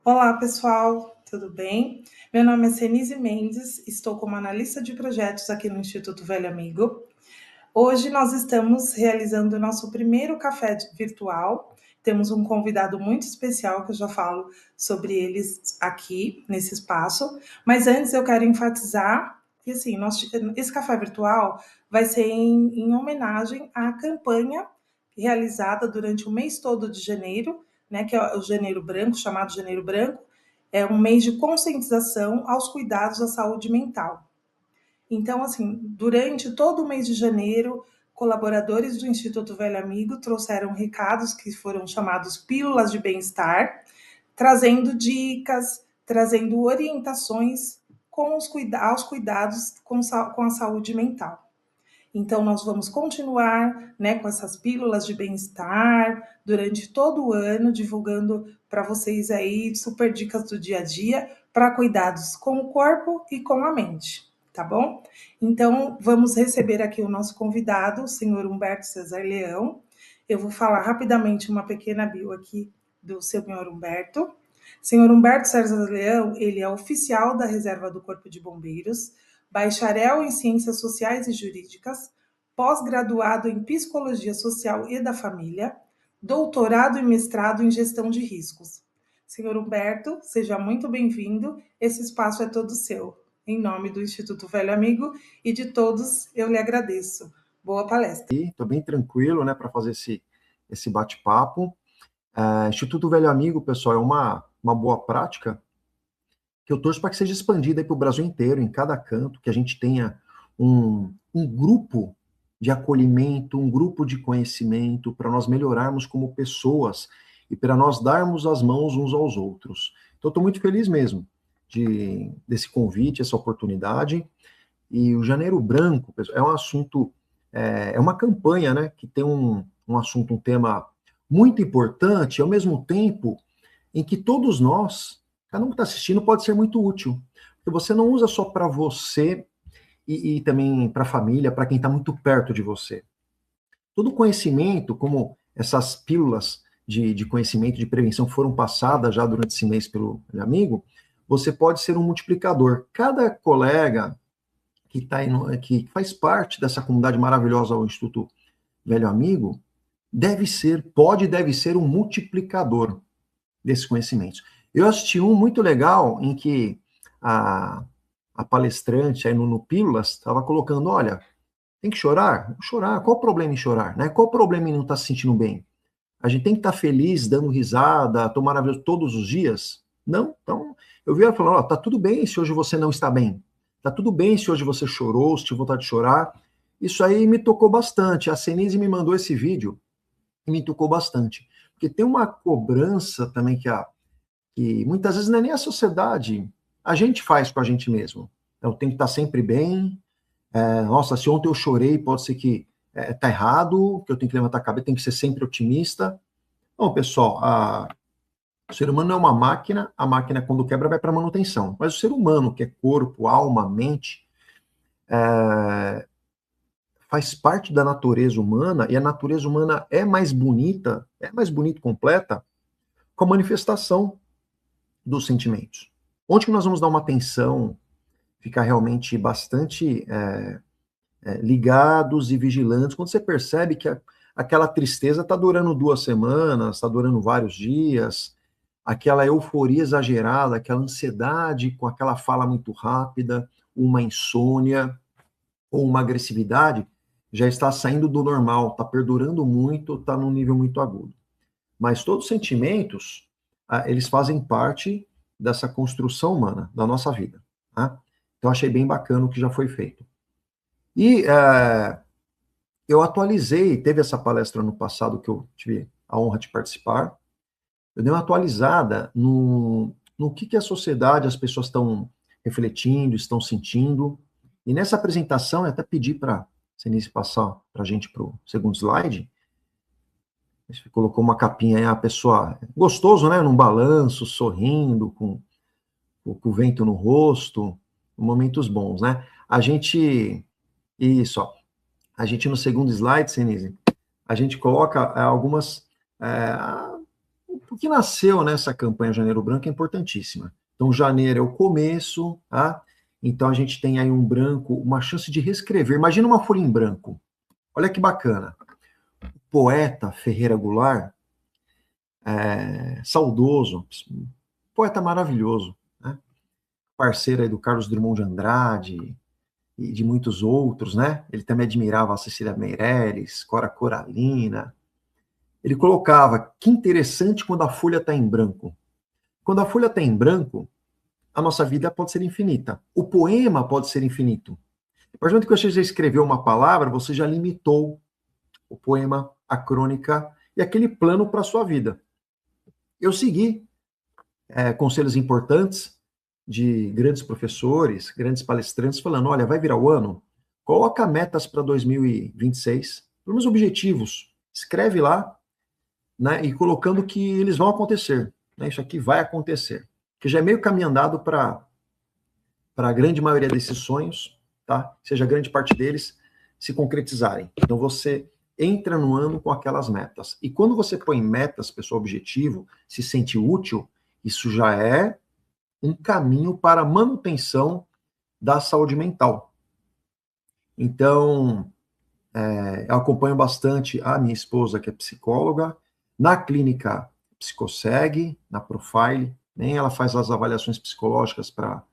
Olá, pessoal, tudo bem? Meu nome é Senise Mendes, estou como analista de projetos aqui no Instituto Velho Amigo. Hoje nós estamos realizando o nosso primeiro café virtual. Temos um convidado muito especial que eu já falo sobre eles aqui nesse espaço. Mas antes eu quero enfatizar que assim, esse café virtual vai ser em homenagem à campanha realizada durante o mês todo de janeiro, né, que é o Janeiro Branco, chamado Janeiro Branco, é um mês de conscientização aos cuidados da saúde mental. Então, assim, durante todo o mês de janeiro, colaboradores do Instituto Velho Amigo trouxeram recados que foram chamados Pílulas de Bem-Estar, trazendo dicas, trazendo orientações aos cuidados com a saúde mental. Então, nós vamos continuar, né, com essas pílulas de bem-estar durante todo o ano, divulgando para vocês aí super dicas do dia a dia para cuidados com o corpo e com a mente, tá bom? Então, vamos receber aqui o nosso convidado, o senhor Humberto Cesar Leão. Eu vou falar rapidamente uma pequena bio aqui do senhor Humberto. Senhor Humberto Cesar Leão, ele é oficial da Reserva do Corpo de Bombeiros, bacharel em Ciências Sociais e Jurídicas, pós-graduado em Psicologia Social e da Família, doutorado e mestrado em Gestão de Riscos. Senhor Humberto, seja muito bem-vindo. Esse espaço é todo seu. Em nome do Instituto Velho Amigo e de todos, eu lhe agradeço. Boa palestra. Estou bem tranquilo, né, para fazer esse bate-papo. Instituto Velho Amigo, pessoal, é uma boa prática que eu torço para que seja expandida para o Brasil inteiro, em cada canto, que a gente tenha um grupo de acolhimento, um grupo de conhecimento, para nós melhorarmos como pessoas e para nós darmos as mãos uns aos outros. Então, estou muito feliz mesmo desse convite, essa oportunidade. E o Janeiro Branco, pessoal, é um assunto, é uma campanha, né, que tem um assunto, um tema muito importante, ao mesmo tempo em que todos nós, cada um que está assistindo, pode ser muito útil. Porque você não usa só para você e também para a família, para quem está muito perto de você. Todo conhecimento, como essas pílulas de conhecimento, de prevenção que foram passadas já durante esse mês pelo amigo, você pode ser um multiplicador. Cada colega que faz parte dessa comunidade maravilhosa ao Instituto Velho Amigo, deve ser um multiplicador desses conhecimentos. Eu assisti um muito legal em que a palestrante aí no Pílulas estava colocando, olha, tem que chorar? Chorar, qual o problema em chorar? Né? Qual o problema em não estar se sentindo bem? A gente tem que estar feliz, dando risada, tomar maravilhoso todos os dias? Não? Então, eu vi ela falando, ó, tá tudo bem se hoje você não está bem. Tá tudo bem se hoje você chorou, se tiver vontade de chorar. Isso aí me tocou bastante. A Senise me mandou esse vídeo e me tocou bastante. Porque tem uma cobrança também que muitas vezes não é nem a sociedade, a gente faz com a gente mesmo. Então, tem que estar sempre bem. Nossa, se ontem eu chorei, pode ser que tá errado, que eu tenho que levantar a cabeça, tem que ser sempre otimista. Bom, pessoal, o ser humano não é uma máquina, a máquina, quando quebra, vai para manutenção. Mas o ser humano, que é corpo, alma, mente, faz parte da natureza humana, e a natureza humana é mais bonita, completa, com a manifestação dos sentimentos. Onde que nós vamos dar uma atenção, ficar realmente bastante ligados e vigilantes, quando você percebe que aquela tristeza está durando 2 semanas, está durando vários dias, aquela euforia exagerada, aquela ansiedade com aquela fala muito rápida, uma insônia ou uma agressividade, já está saindo do normal, está perdurando muito, está num nível muito agudo. Mas todos os sentimentos, eles fazem parte dessa construção humana, da nossa vida. Tá? Então, achei bem bacana o que já foi feito. E eu atualizei, teve essa palestra no passado que eu tive a honra de participar, eu dei uma atualizada no que a sociedade, as pessoas estão refletindo, estão sentindo. E nessa apresentação, eu até pedi para a Senise passar para a gente para o segundo slide. Você colocou uma capinha aí, a pessoa, gostoso, né? Num balanço, sorrindo, com o vento no rosto, momentos bons, né? Isso, ó, a gente no segundo slide, Senise, a gente coloca algumas O que nasceu nessa campanha Janeiro Branco é importantíssima. Então, janeiro é o começo, tá? Então, a gente tem aí um branco, uma chance de reescrever. Imagina uma folha em branco. Olha que bacana. O poeta Ferreira Goulart, saudoso, poeta maravilhoso, né? Parceiro aí do Carlos Drummond de Andrade e de muitos outros, né? Ele também admirava a Cecília Meirelles, Cora Coralina. Ele colocava, que interessante quando a folha está em branco. Quando a folha está em branco, a nossa vida pode ser infinita. O poema pode ser infinito. A partir do momento que você já escreveu uma palavra, você já limitou o poema, a crônica e aquele plano para a sua vida. Eu segui conselhos importantes de grandes professores, grandes palestrantes, falando, olha, vai virar o ano, coloca metas para 2026, pelo menos objetivos, escreve lá, né, e colocando que eles vão acontecer, né, isso aqui vai acontecer, que já é meio caminho andado para a grande maioria desses sonhos, tá, seja grande parte deles, se concretizarem. Então você entra no ano com aquelas metas. E quando você põe metas, pessoal, objetivo, se sente útil, isso já é um caminho para a manutenção da saúde mental. Então, eu acompanho bastante a minha esposa, que é psicóloga, na clínica Psicoseg, na Profile, né, ela faz as avaliações psicológicas para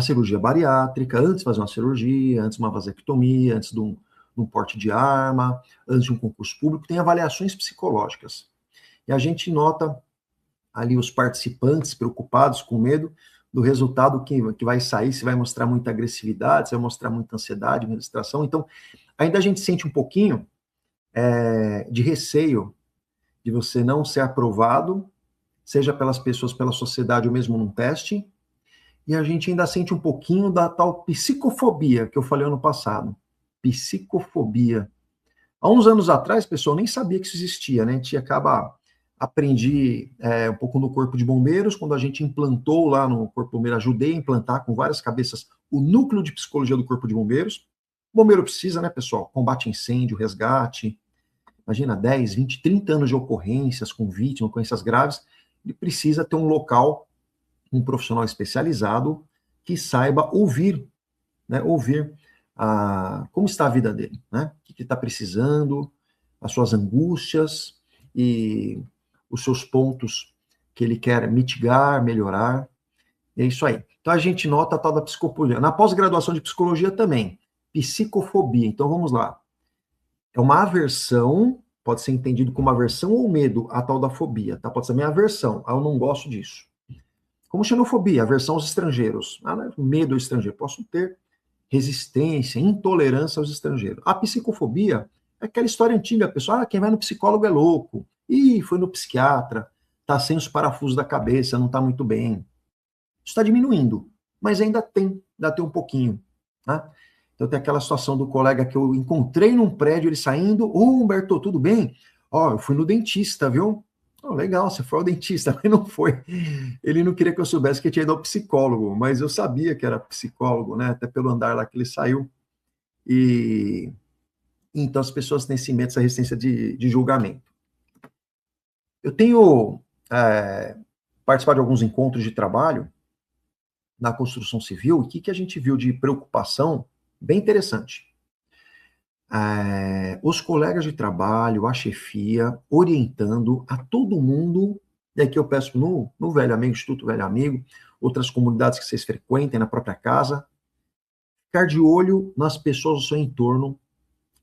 cirurgia bariátrica, antes de fazer uma cirurgia, antes de uma vasectomia, antes de um porte de arma, antes de um concurso público, tem avaliações psicológicas. E a gente nota ali os participantes preocupados, com medo do resultado que vai sair, se vai mostrar muita agressividade, se vai mostrar muita ansiedade, muita distração. Então, ainda a gente sente um pouquinho de receio de você não ser aprovado, seja pelas pessoas, pela sociedade ou mesmo num teste, e a gente ainda sente um pouquinho da tal psicofobia que eu falei ano passado. Psicofobia. Há uns anos atrás, pessoal, nem sabia que isso existia, né? A gente aprendi um pouco no Corpo de Bombeiros, quando a gente implantou lá no Corpo de Bombeiros, ajudei a implantar com várias cabeças o núcleo de psicologia do Corpo de Bombeiros. O bombeiro precisa, né, pessoal? Combate a incêndio, resgate. Imagina, 10, 20, 30 anos de ocorrências com vítimas, ocorrências graves. Ele precisa ter um local, um profissional especializado que saiba ouvir, né, como está a vida dele, né? O que ele está precisando, as suas angústias e os seus pontos que ele quer mitigar, melhorar. É isso aí. Então a gente nota a tal da psicofobia. Na pós-graduação de psicologia também, psicofobia. Então vamos lá. É uma aversão, pode ser entendido como aversão ou medo, a tal da fobia, tá? Pode ser minha aversão, eu não gosto disso. Como xenofobia, aversão aos estrangeiros. Medo ao estrangeiro. Posso ter resistência, intolerância aos estrangeiros. A psicofobia é aquela história antiga, pessoal, quem vai no psicólogo é louco. Ih, foi no psiquiatra, tá sem os parafusos da cabeça, não tá muito bem. Isso está diminuindo, mas ainda tem um pouquinho, tá? Então tem aquela situação do colega que eu encontrei num prédio, ele saindo, Humberto, tudo bem? Eu fui no dentista, viu? Legal, você foi ao dentista, mas não foi. Ele não queria que eu soubesse que tinha ido ao psicólogo, mas eu sabia que era psicólogo, né? Até pelo andar lá que ele saiu. E então as pessoas têm esse medo, essa resistência de julgamento. Eu tenho participado de alguns encontros de trabalho na construção civil, e o que a gente viu de preocupação bem interessante. Os colegas de trabalho, a chefia, orientando a todo mundo, e aqui eu peço no Velho Amigo, Instituto Velho Amigo, outras comunidades que vocês frequentem, na própria casa, ficar de olho nas pessoas do seu entorno,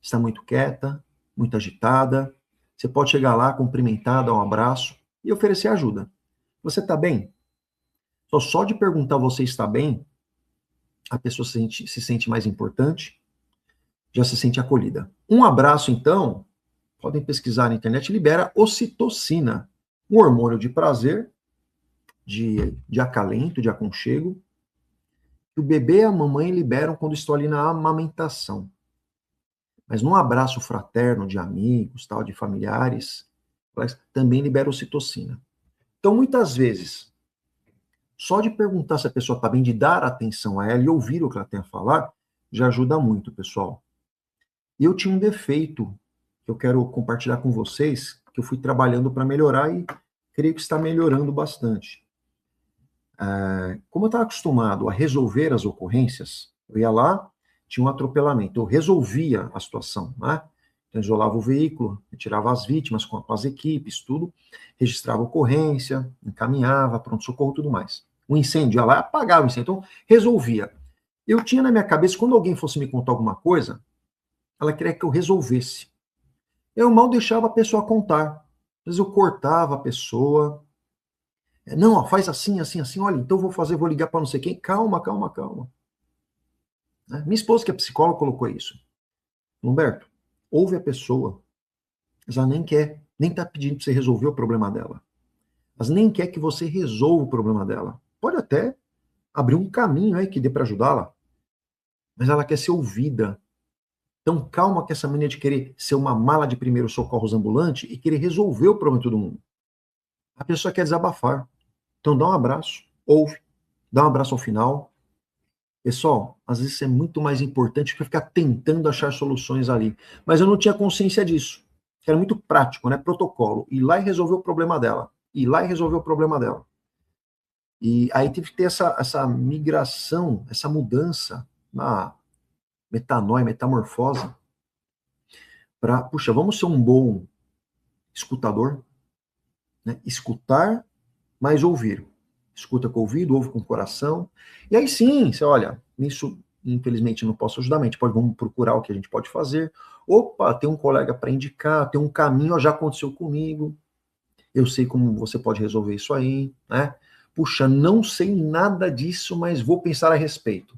está muito quieta, muito agitada, você pode chegar lá, cumprimentar, dar um abraço e oferecer ajuda. Você está bem? Só de perguntar você está bem, a pessoa se sente mais importante, já se sente acolhida. Um abraço, então, podem pesquisar na internet, libera ocitocina, um hormônio de prazer, de acalento, de aconchego, que o bebê e a mamãe liberam quando estão ali na amamentação. Mas num abraço fraterno de amigos, tal, de familiares, também libera ocitocina. Então, muitas vezes, só de perguntar se a pessoa está bem, de dar atenção a ela e ouvir o que ela tem a falar, já ajuda muito, pessoal. E eu tinha um defeito que eu quero compartilhar com vocês, que eu fui trabalhando para melhorar e creio que está melhorando bastante. Como eu estava acostumado a resolver as ocorrências, eu ia lá, tinha um atropelamento, eu resolvia a situação, né? Então, isolava o veículo, retirava as vítimas com as equipes, tudo, registrava a ocorrência, encaminhava, pronto-socorro, tudo mais. O incêndio ia lá, apagava o incêndio, então resolvia. Eu tinha na minha cabeça, quando alguém fosse me contar alguma coisa, ela queria que eu resolvesse. Eu mal deixava a pessoa contar. Às vezes eu cortava a pessoa. Não, ó, faz assim, assim, assim. Olha, então vou ligar para não sei quem. Calma, calma, calma. Né? Minha esposa, que é psicóloga, colocou isso. Humberto, ouve a pessoa. Mas ela nem quer, nem está pedindo para você resolver o problema dela. Mas nem quer que você resolva o problema dela. Pode até abrir um caminho aí que dê para ajudá-la. Mas ela quer ser ouvida. Então, calma com essa mania de querer ser uma mala de primeiros socorros ambulante e querer resolver o problema de todo mundo. A pessoa quer desabafar. Então, dá um abraço, ouve, dá um abraço ao final. Pessoal, às vezes isso é muito mais importante que ficar tentando achar soluções ali. Mas eu não tinha consciência disso. Era muito prático, né? Protocolo. Ir lá e resolver o problema dela. Ir lá e resolver o problema dela. E aí tive que ter essa migração, essa mudança, na metanoia, metamorfose, para, puxa, vamos ser um bom escutador, né? Escutar, mas ouvir. Escuta com o ouvido, ouve com o coração. E aí sim, você olha, nisso, infelizmente, não posso ajudar, mas a gente pode, vamos procurar o que a gente pode fazer. Opa, tem um colega para indicar, tem um caminho, ó, já aconteceu comigo. Eu sei como você pode resolver isso aí, né? Puxa, não sei nada disso, mas vou pensar a respeito.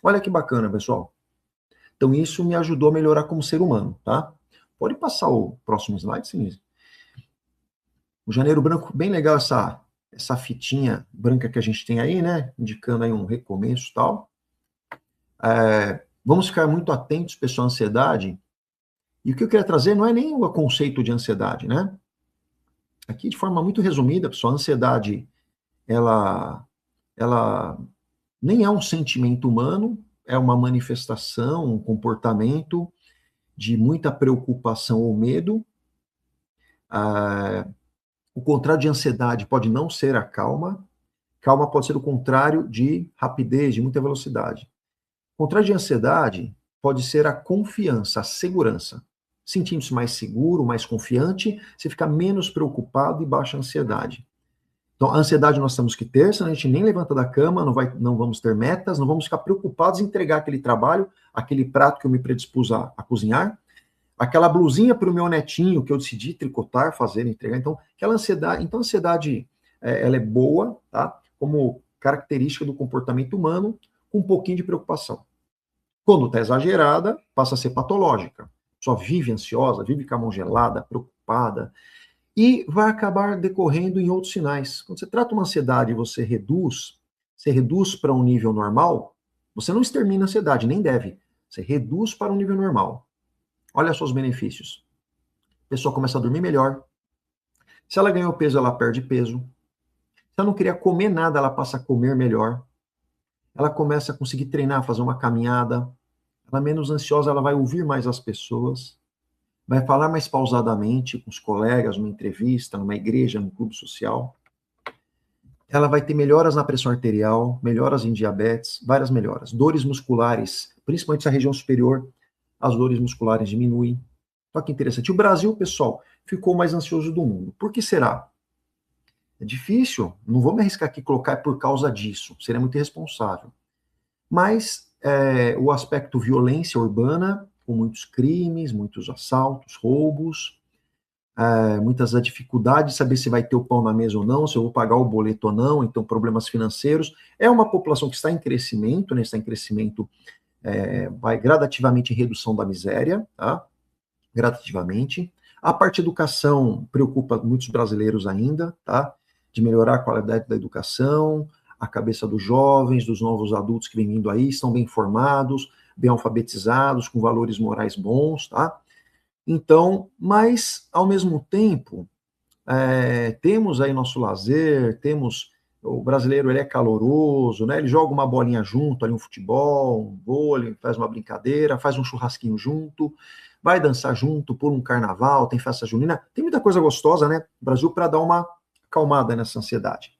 Olha que bacana, pessoal. Então, isso me ajudou a melhorar como ser humano, tá? Pode passar o próximo slide, Sinise. O Janeiro Branco, bem legal essa fitinha branca que a gente tem aí, né? Indicando aí um recomeço e tal. Vamos ficar muito atentos, pessoal, à ansiedade. E o que eu queria trazer não é nem o conceito de ansiedade, né? Aqui, de forma muito resumida, pessoal, a ansiedade, ela nem é um sentimento humano, é uma manifestação, um comportamento de muita preocupação ou medo. O contrário de ansiedade pode não ser a calma. Calma pode ser o contrário de rapidez, de muita velocidade. O contrário de ansiedade pode ser a confiança, a segurança. Sentindo-se mais seguro, mais confiante, você fica menos preocupado e baixa a ansiedade. Então, a ansiedade nós temos que ter, senão a gente nem levanta da cama, não vamos ter metas, não vamos ficar preocupados em entregar aquele trabalho, aquele prato que eu me predispus a cozinhar, aquela blusinha para o meu netinho que eu decidi tricotar, fazer, entregar. Então, aquela ansiedade. Então, a ansiedade, ela é boa, tá? Como característica do comportamento humano, com um pouquinho de preocupação. Quando está exagerada, passa a ser patológica. Só vive ansiosa, vive com a mão gelada, preocupada, e vai acabar decorrendo em outros sinais. Quando você trata uma ansiedade e você reduz para um nível normal, você não extermina a ansiedade, nem deve. Você reduz para um nível normal. Olha só os benefícios. A pessoa começa a dormir melhor. Se ela ganhou peso, ela perde peso. Se ela não queria comer nada, ela passa a comer melhor. Ela começa a conseguir treinar, fazer uma caminhada. Ela é menos ansiosa, ela vai ouvir mais as pessoas. Vai falar mais pausadamente com os colegas, numa entrevista, numa igreja, num clube social. Ela vai ter melhoras na pressão arterial, melhoras em diabetes, várias melhoras. Dores musculares, principalmente essa região superior, as dores musculares diminuem. Olha que interessante. O Brasil, pessoal, ficou o mais ansioso do mundo. Por que será? É difícil, não vou me arriscar aqui colocar por causa disso, seria muito irresponsável. Mas o aspecto violência urbana, com muitos crimes, muitos assaltos, roubos, muitas dificuldades de saber se vai ter o pão na mesa ou não, se eu vou pagar o boleto ou não, então problemas financeiros. É uma população que está em crescimento, né, está em crescimento, vai gradativamente em redução da miséria, tá? Gradativamente. A parte de educação preocupa muitos brasileiros ainda, tá? De melhorar a qualidade da educação, a cabeça dos jovens, dos novos adultos que vêm vindo aí, estão bem formados, bem alfabetizados, com valores morais bons, tá? Então, mas, ao mesmo tempo, temos aí nosso lazer, o brasileiro, ele é caloroso, né? Ele joga uma bolinha junto, ali um futebol, um vôlei, faz uma brincadeira, faz um churrasquinho junto, vai dançar junto, pula um carnaval, tem festa junina, tem muita coisa gostosa, né? Brasil para dar uma acalmada nessa ansiedade.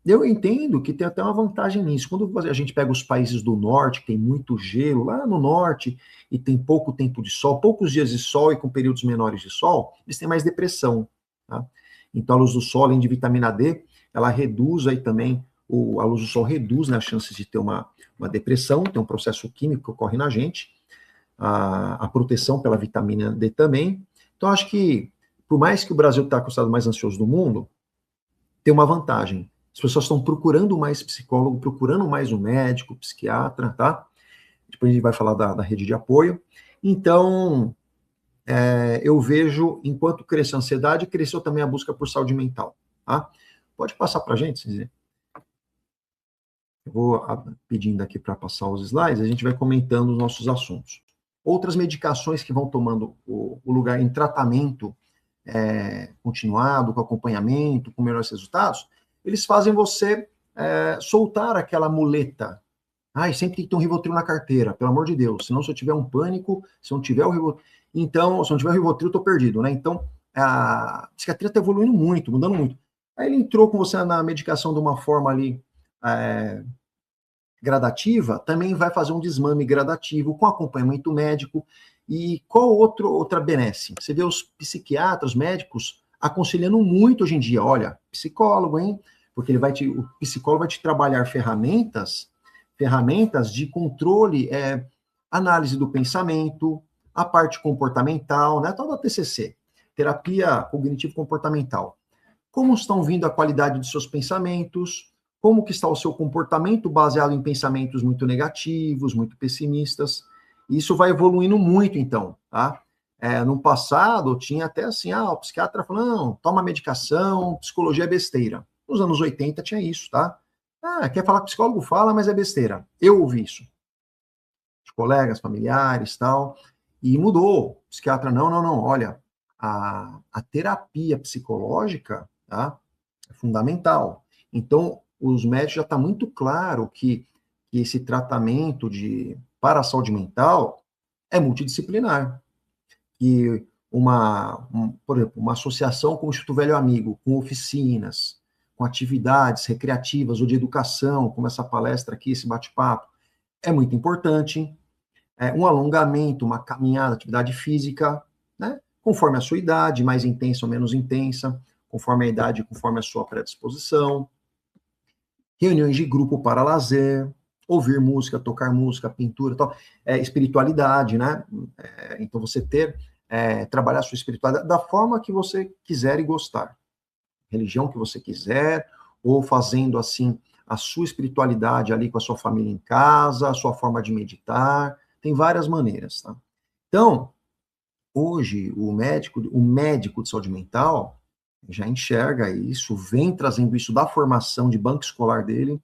Eu entendo que tem até uma vantagem nisso. Quando a gente pega os países do norte, que tem muito gelo, lá no norte, e tem pouco tempo de sol, poucos dias de sol e com períodos menores de sol, eles têm mais depressão. Tá? Então, a luz do sol, além de vitamina D, ela reduz aí também, a luz do sol reduz, né, as chances de ter uma depressão, tem um processo químico que ocorre na gente, a proteção pela vitamina D também. Então, acho que, por mais que o Brasil está com o estado mais ansioso do mundo, tem uma vantagem. As pessoas estão procurando mais psicólogo, procurando mais um médico, psiquiatra, tá? Depois a gente vai falar da rede de apoio. Então, eu vejo, enquanto cresceu a ansiedade, cresceu também a busca por saúde mental, tá? Pode passar para a gente, Cisne? Eu vou pedindo aqui para passar os slides, a gente vai comentando os nossos assuntos. Outras medicações que vão tomando o lugar em tratamento continuado, com acompanhamento, com melhores resultados, eles fazem você soltar aquela muleta. Sempre tem que ter um Rivotril na carteira, pelo amor de Deus. Senão, se eu tiver um pânico, se não tiver o Rivotril... Então, se não tiver o Rivotril, eu tô perdido, né? Então, a psiquiatria está evoluindo muito, mudando muito. Aí ele entrou com você na medicação de uma forma ali gradativa, também vai fazer um desmame gradativo com acompanhamento médico. E qual outra benesse? Você vê os psiquiatras, médicos, aconselhando muito hoje em dia, olha, psicólogo, hein? Porque o psicólogo vai te trabalhar ferramentas de controle, análise do pensamento, a parte comportamental, né? Tal da TCC, terapia cognitivo-comportamental. Como estão vindo a qualidade de seus pensamentos, como que está o seu comportamento baseado em pensamentos muito negativos, muito pessimistas. Isso vai evoluindo muito, então, tá? No passado, tinha até assim, o psiquiatra falando, não, toma medicação, psicologia é besteira. Nos anos 80 tinha isso, tá? Quer falar que psicólogo fala, mas é besteira. Eu ouvi isso. De colegas, familiares, tal. E mudou. O psiquiatra, não, olha, a terapia psicológica, tá? É fundamental. Então, os médicos já está muito claro que esse tratamento para a saúde mental é multidisciplinar. E por exemplo, uma associação com o Instituto Velho Amigo, com oficinas, com atividades recreativas ou de educação, como essa palestra aqui, esse bate-papo, é muito importante. Um alongamento, uma caminhada, atividade física, né? Conforme a sua idade, mais intensa ou menos intensa, conforme a idade, conforme a sua predisposição. Reuniões de grupo para lazer, ouvir música, tocar música, pintura, tal, espiritualidade, né? Então você trabalhar a sua espiritualidade da forma que você quiser e gostar, religião que você quiser, ou fazendo assim a sua espiritualidade ali com a sua família em casa, a sua forma de meditar, tem várias maneiras, tá? Então, hoje o médico de saúde mental já enxerga isso, vem trazendo isso da formação de banco escolar dele,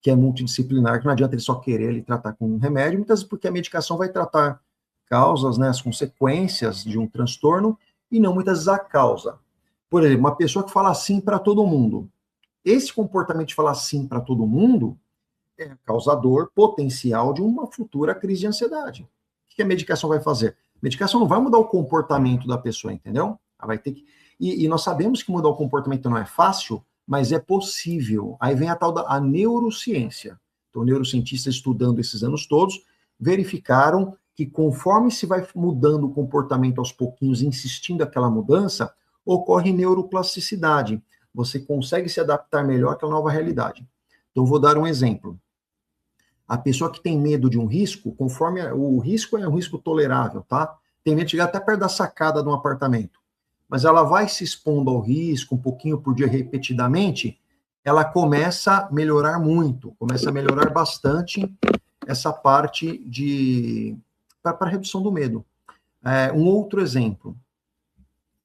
que é multidisciplinar, que não adianta ele só querer ele tratar com um remédio, muitas vezes porque a medicação vai tratar causas, né, as consequências de um transtorno, e não muitas vezes a causa. Por exemplo, uma pessoa que fala sim para todo mundo. Esse comportamento de falar sim para todo mundo é causador potencial de uma futura crise de ansiedade. O que a medicação vai fazer? A medicação não vai mudar o comportamento da pessoa, entendeu? Ela vai ter que... E nós sabemos que mudar o comportamento não é fácil, mas é possível. Aí vem a tal da neurociência. Então, neurocientistas estudando esses anos todos, verificaram que conforme se vai mudando o comportamento aos pouquinhos, insistindo aquela mudança, ocorre neuroplasticidade. Você consegue se adaptar melhor àquela nova realidade. Então, vou dar um exemplo. A pessoa que tem medo de um risco, conforme o risco é um risco tolerável, tá? Tem medo de chegar até perto da sacada de um apartamento. Mas ela vai se expondo ao risco um pouquinho por dia repetidamente, ela começa a melhorar muito, começa a melhorar bastante essa parte para a redução do medo. Um outro exemplo,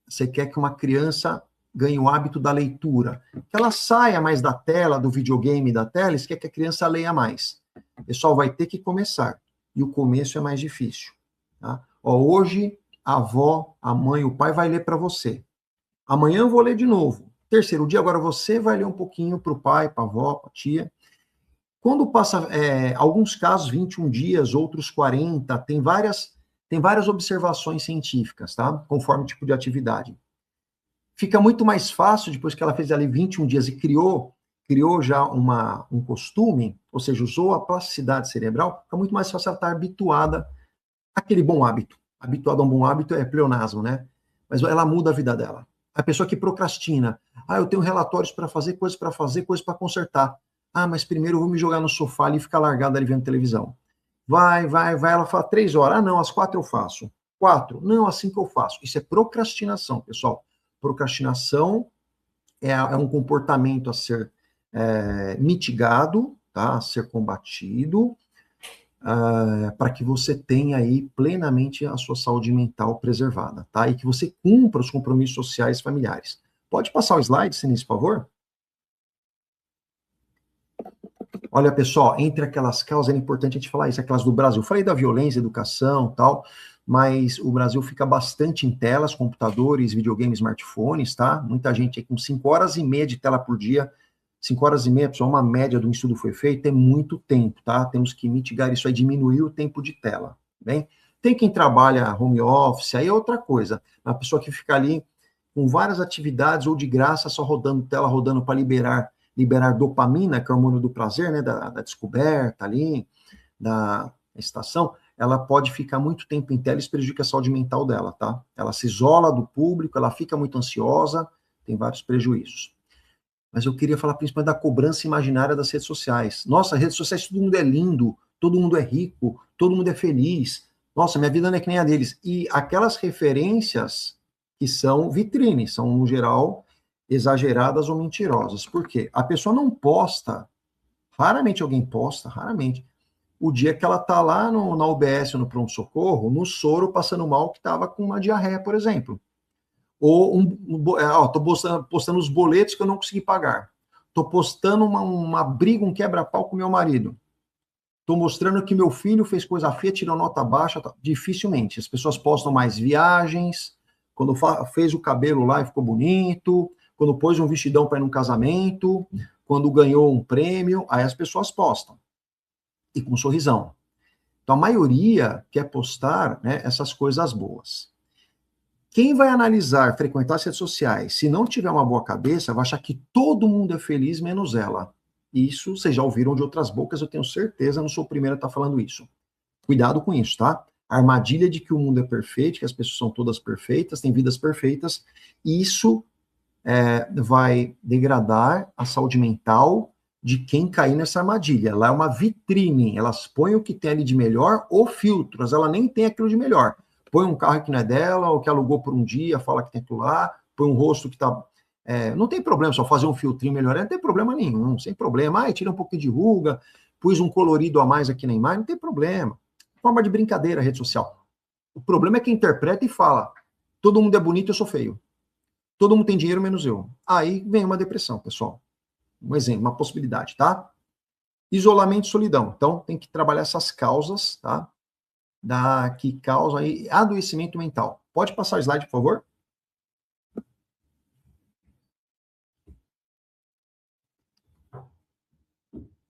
você quer que uma criança ganhe o hábito da leitura, que ela saia mais da tela, do videogame, da tela, você quer que a criança leia mais. O pessoal vai ter que começar, e o começo é mais difícil. Tá? Hoje, a avó, a mãe, o pai vai ler para você. Amanhã eu vou ler de novo. Terceiro dia, agora você vai ler um pouquinho para o pai, para a avó, para a tia. Quando passa, alguns casos, 21 dias, outros 40, tem várias observações científicas, tá? Conforme o tipo de atividade. Fica muito mais fácil, depois que ela fez ali 21 dias e criou já um costume, ou seja, usou a plasticidade cerebral, fica muito mais fácil ela estar habituada àquele bom hábito. Habituado a um bom hábito é pleonasmo, né? Mas ela muda a vida dela. A pessoa que procrastina, eu tenho relatórios para fazer, coisas para consertar. Mas primeiro eu vou me jogar no sofá ali e ficar largada ali vendo televisão. Vai, ela fala 3 horas. Não, às 4 eu faço. 4, não, às 5 eu faço. Isso é procrastinação, pessoal. Procrastinação é um comportamento a ser mitigado, tá? A ser combatido, para que você tenha aí plenamente a sua saúde mental preservada, tá? E que você cumpra os compromissos sociais e familiares. Pode passar o slide, Sinise, por favor? Olha, pessoal, entre aquelas causas, é importante a gente falar isso, aquelas do Brasil. Eu falei da violência, educação, tal, mas o Brasil fica bastante em telas, computadores, videogames, smartphones, tá? Muita gente aí com 5 horas e meia de tela por dia. 5 horas e meia, pessoal, uma média de um estudo foi feito, é muito tempo, tá? Temos que mitigar isso aí, diminuir o tempo de tela, bem? Tem quem trabalha home office, aí é outra coisa. A pessoa que fica ali com várias atividades ou de graça, só rodando tela, rodando para liberar dopamina, que é o hormônio do prazer, né, da descoberta ali, da estação, ela pode ficar muito tempo em tela e isso prejudica a saúde mental dela, tá? Ela se isola do público, ela fica muito ansiosa, tem vários prejuízos. Mas eu queria falar principalmente da cobrança imaginária das redes sociais. Nossa, redes sociais, todo mundo é lindo, todo mundo é rico, todo mundo é feliz. Nossa, minha vida não é que nem a deles. E aquelas referências que são vitrine, são, no geral, exageradas ou mentirosas. Por quê? A pessoa não posta, raramente alguém posta, raramente, o dia que ela está lá na UBS, no pronto-socorro, no soro, passando mal, que estava com uma diarreia, por exemplo. Ou estou postando os boletos que eu não consegui pagar. Estou postando uma briga, um quebra-pau com meu marido. Estou mostrando que meu filho fez coisa feia, tirou nota baixa. Tá. Dificilmente. As pessoas postam mais viagens, quando fez o cabelo lá e ficou bonito, quando pôs um vestidão para ir num casamento, quando ganhou um prêmio, aí as pessoas postam. E com um sorrisão. Então, a maioria quer postar, né, essas coisas boas. Quem vai analisar, frequentar as redes sociais, se não tiver uma boa cabeça, vai achar que todo mundo é feliz, menos ela. Isso vocês já ouviram de outras bocas, eu tenho certeza, não sou o primeiro a estar falando isso. Cuidado com isso, tá? A armadilha de que o mundo é perfeito, que as pessoas são todas perfeitas, têm vidas perfeitas, isso vai degradar a saúde mental de quem cair nessa armadilha. Ela é uma vitrine, elas põem o que tem ali de melhor ou filtros, ela nem tem aquilo de melhor. Põe um carro que não é dela, ou que alugou por um dia, fala que tem aquilo lá, põe um rosto que tá... não tem problema só fazer um filtrinho melhor, não tem problema nenhum, sem problema. Tira um pouquinho de ruga, pus um colorido a mais aqui na imagem, não tem problema. Forma de brincadeira a rede social. O problema é quem interpreta e fala, todo mundo é bonito, eu sou feio. Todo mundo tem dinheiro, menos eu. Aí vem uma depressão, pessoal. Um exemplo, uma possibilidade, tá? Isolamento e solidão. Então, tem que trabalhar essas causas, tá? Que causam aí adoecimento mental. Pode passar o slide, por favor?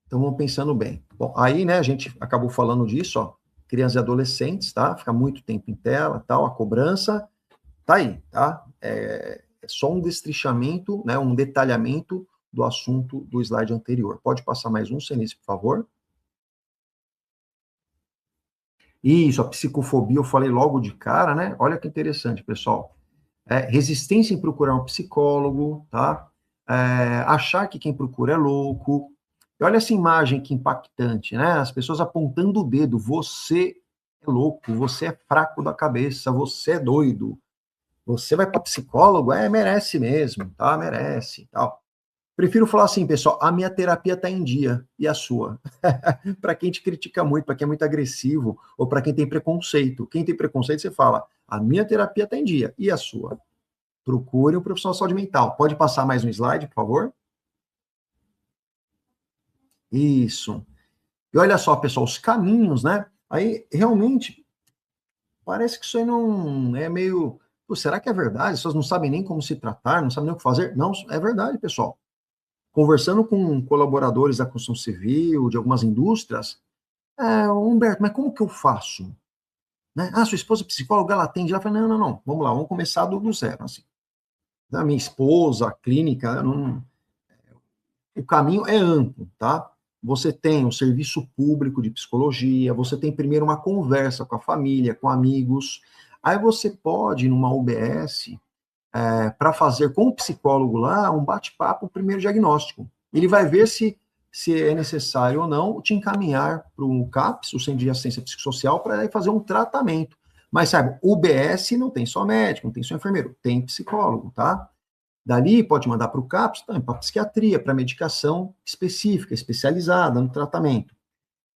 Então, vamos pensando bem. Bom, aí, né, a gente acabou falando disso, ó. Crianças e adolescentes, tá? Fica muito tempo em tela, tal, a cobrança. Tá aí, tá? É só um destrichamento, né, um detalhamento do assunto do slide anterior. Pode passar mais um, Cenice, por favor? Isso, a psicofobia eu falei logo de cara, né? Olha que interessante, pessoal. Resistência em procurar um psicólogo, tá? Achar que quem procura é louco. E olha essa imagem que impactante, né? As pessoas apontando o dedo. Você é louco, você é fraco da cabeça, você é doido. Você vai para psicólogo? Merece mesmo, tá? Merece, tal. Prefiro falar assim, pessoal, a minha terapia está em dia, e a sua? Para quem te critica muito, para quem é muito agressivo, ou para quem tem preconceito. Quem tem preconceito, você fala, a minha terapia está em dia, e a sua? Procure um profissional de saúde mental. Pode passar mais um slide, por favor? Isso. E olha só, pessoal, os caminhos, né? Aí, realmente, parece que isso aí não é meio... Pô, será que é verdade? As pessoas não sabem nem como se tratar, não sabem nem o que fazer? Não, é verdade, pessoal. Conversando com colaboradores da construção civil, de algumas indústrias, Humberto, mas como que eu faço? Né? Sua esposa é psicóloga, ela atende. Ela fala, não, vamos lá, vamos começar do zero. Assim. da minha esposa, a clínica, o caminho é amplo, tá? Você tem o serviço público de psicologia, você tem primeiro uma conversa com a família, com amigos, aí você pode, numa UBS, para fazer com o psicólogo lá um bate-papo, um primeiro diagnóstico. Ele vai ver se é necessário ou não te encaminhar para o CAPS, o Centro de Assistência Psicossocial, para fazer um tratamento. Mas, sabe, UBS não tem só médico, não tem só enfermeiro, tem psicólogo, tá? Dali pode mandar para o CAPS, para psiquiatria, para medicação específica, especializada no tratamento.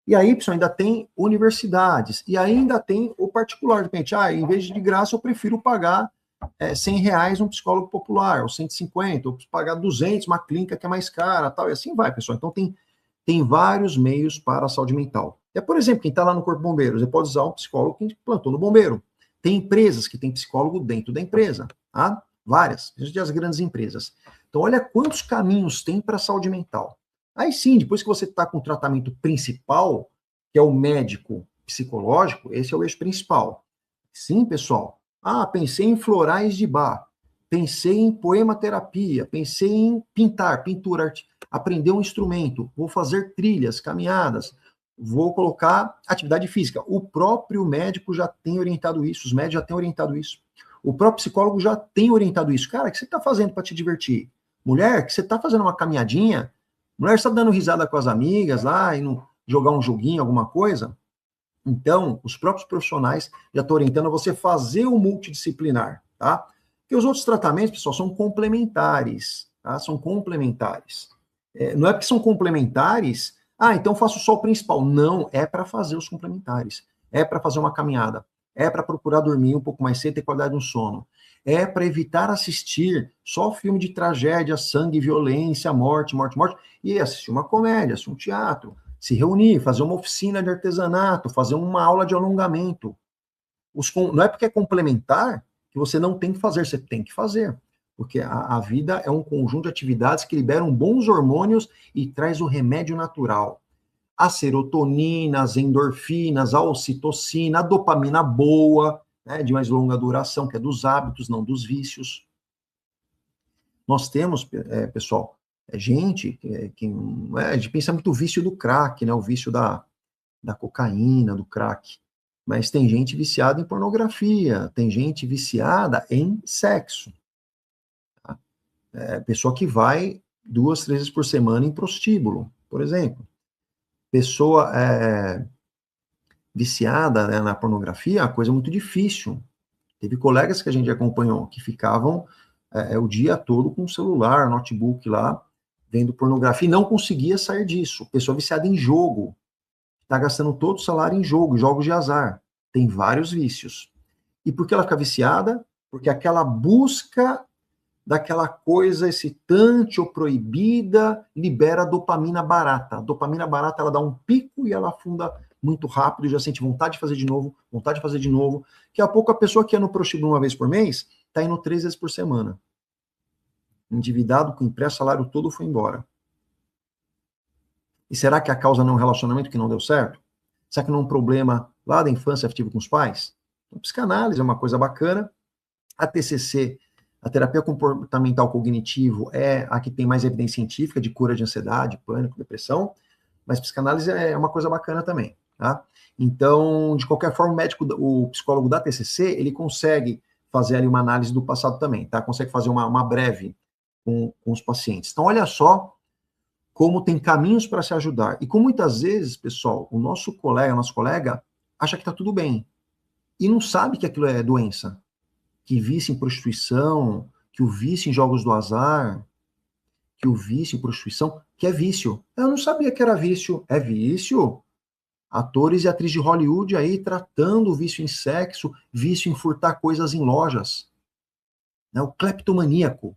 E aí, pessoal, ainda tem universidades, e ainda tem o particular. De repente, em vez de graça, eu prefiro pagar R$ 100 um psicólogo popular, ou 150, ou pagar 200, uma clínica que é mais cara, tal, e assim vai, pessoal. Então, tem vários meios para a saúde mental. Por exemplo, quem está lá no Corpo de Bombeiros, você pode usar um psicólogo que plantou no bombeiro. Tem empresas que têm psicólogo dentro da empresa, tá? Várias, as grandes empresas. Então, olha quantos caminhos tem para a saúde mental. Aí sim, depois que você está com o tratamento principal, que é o médico psicológico, esse é o eixo principal. Sim, pessoal. Pensei em florais de bar, pensei em poematerapia, pensei em pintura, aprender um instrumento, vou fazer trilhas, caminhadas, vou colocar atividade física. O próprio médico já tem orientado isso, os médicos já têm orientado isso. O próprio psicólogo já tem orientado isso. Cara, o que você está fazendo para te divertir? Mulher, que você está fazendo uma caminhadinha? Mulher, você está dando risada com as amigas lá e não jogar um joguinho, alguma coisa? Então, os próprios profissionais já estão orientando você fazer o multidisciplinar, tá? Porque os outros tratamentos, pessoal, são complementares, tá? São complementares. Não é porque são complementares, então faço só o principal. Não, é para fazer os complementares. É para fazer uma caminhada. É para procurar dormir um pouco mais cedo e ter qualidade no sono. É para evitar assistir só filme de tragédia, sangue, violência, morte, e assistir uma comédia, assistir um teatro, se reunir, fazer uma oficina de artesanato, fazer uma aula de alongamento. Não é porque é complementar que você não tem que fazer, você tem que fazer. Porque a vida é um conjunto de atividades que liberam bons hormônios e traz o remédio natural. A serotonina, as endorfinas, a ocitocina, a dopamina boa, né, de mais longa duração, que é dos hábitos, não dos vícios. Nós temos, pessoal, gente que a gente pensa muito o vício do crack, né, o vício da cocaína, do crack. Mas tem gente viciada em pornografia, tem gente viciada em sexo. Tá? Pessoa que vai 2, 3 vezes por semana em prostíbulo, por exemplo. Pessoa viciada, né, na pornografia é uma coisa muito difícil. Teve colegas que a gente acompanhou que ficavam o dia todo com o celular, notebook lá, vendo pornografia e não conseguia sair disso. Pessoa viciada em jogo, está gastando todo o salário em jogos de azar. Tem vários vícios. E por que ela fica viciada? Porque aquela busca daquela coisa excitante ou proibida libera dopamina barata. A dopamina barata, ela dá um pico e ela afunda muito rápido e já sente vontade de fazer de novo, vontade de fazer de novo. Daqui a pouco a pessoa que ia no prostíbulo uma vez por mês, está indo 3 vezes por semana. Endividado, com empresta, salário todo foi embora. E será que a causa não é um relacionamento que não deu certo? Será que não é um problema lá da infância afetiva com os pais? Então, psicanálise é uma coisa bacana. A TCC, a terapia comportamental cognitivo, é a que tem mais evidência científica de cura de ansiedade, pânico, depressão, mas psicanálise é uma coisa bacana também, tá? Então, de qualquer forma, o psicólogo da TCC, ele consegue fazer ali uma análise do passado também, tá? Consegue fazer uma breve com os pacientes. Então, olha só como tem caminhos para se ajudar. E como muitas vezes, pessoal, o nosso colega acha que está tudo bem e não sabe que aquilo é doença. Que vício em prostituição, que o vício em jogos do azar, que o vício em prostituição, que é vício. Eu não sabia que era vício. É vício? Atores e atrizes de Hollywood aí tratando o vício em sexo, vício em furtar coisas em lojas. Né? O cleptomaníaco.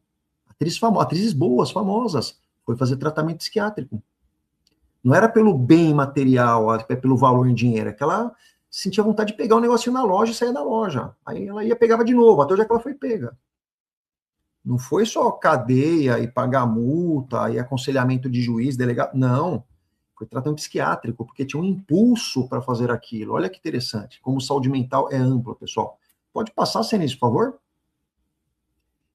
Atrizes boas, famosas, foi fazer tratamento psiquiátrico. Não era pelo bem material, pelo valor em dinheiro, é que ela sentia vontade de pegar um negocinho na loja e sair da loja. Aí ela pegava de novo, até onde é que ela foi pega. Não foi só cadeia e pagar multa e aconselhamento de juiz, delegado. Não. Foi tratamento psiquiátrico, porque tinha um impulso para fazer aquilo. Olha que interessante. Como saúde mental é ampla, pessoal. Pode passar, Cenis, por favor?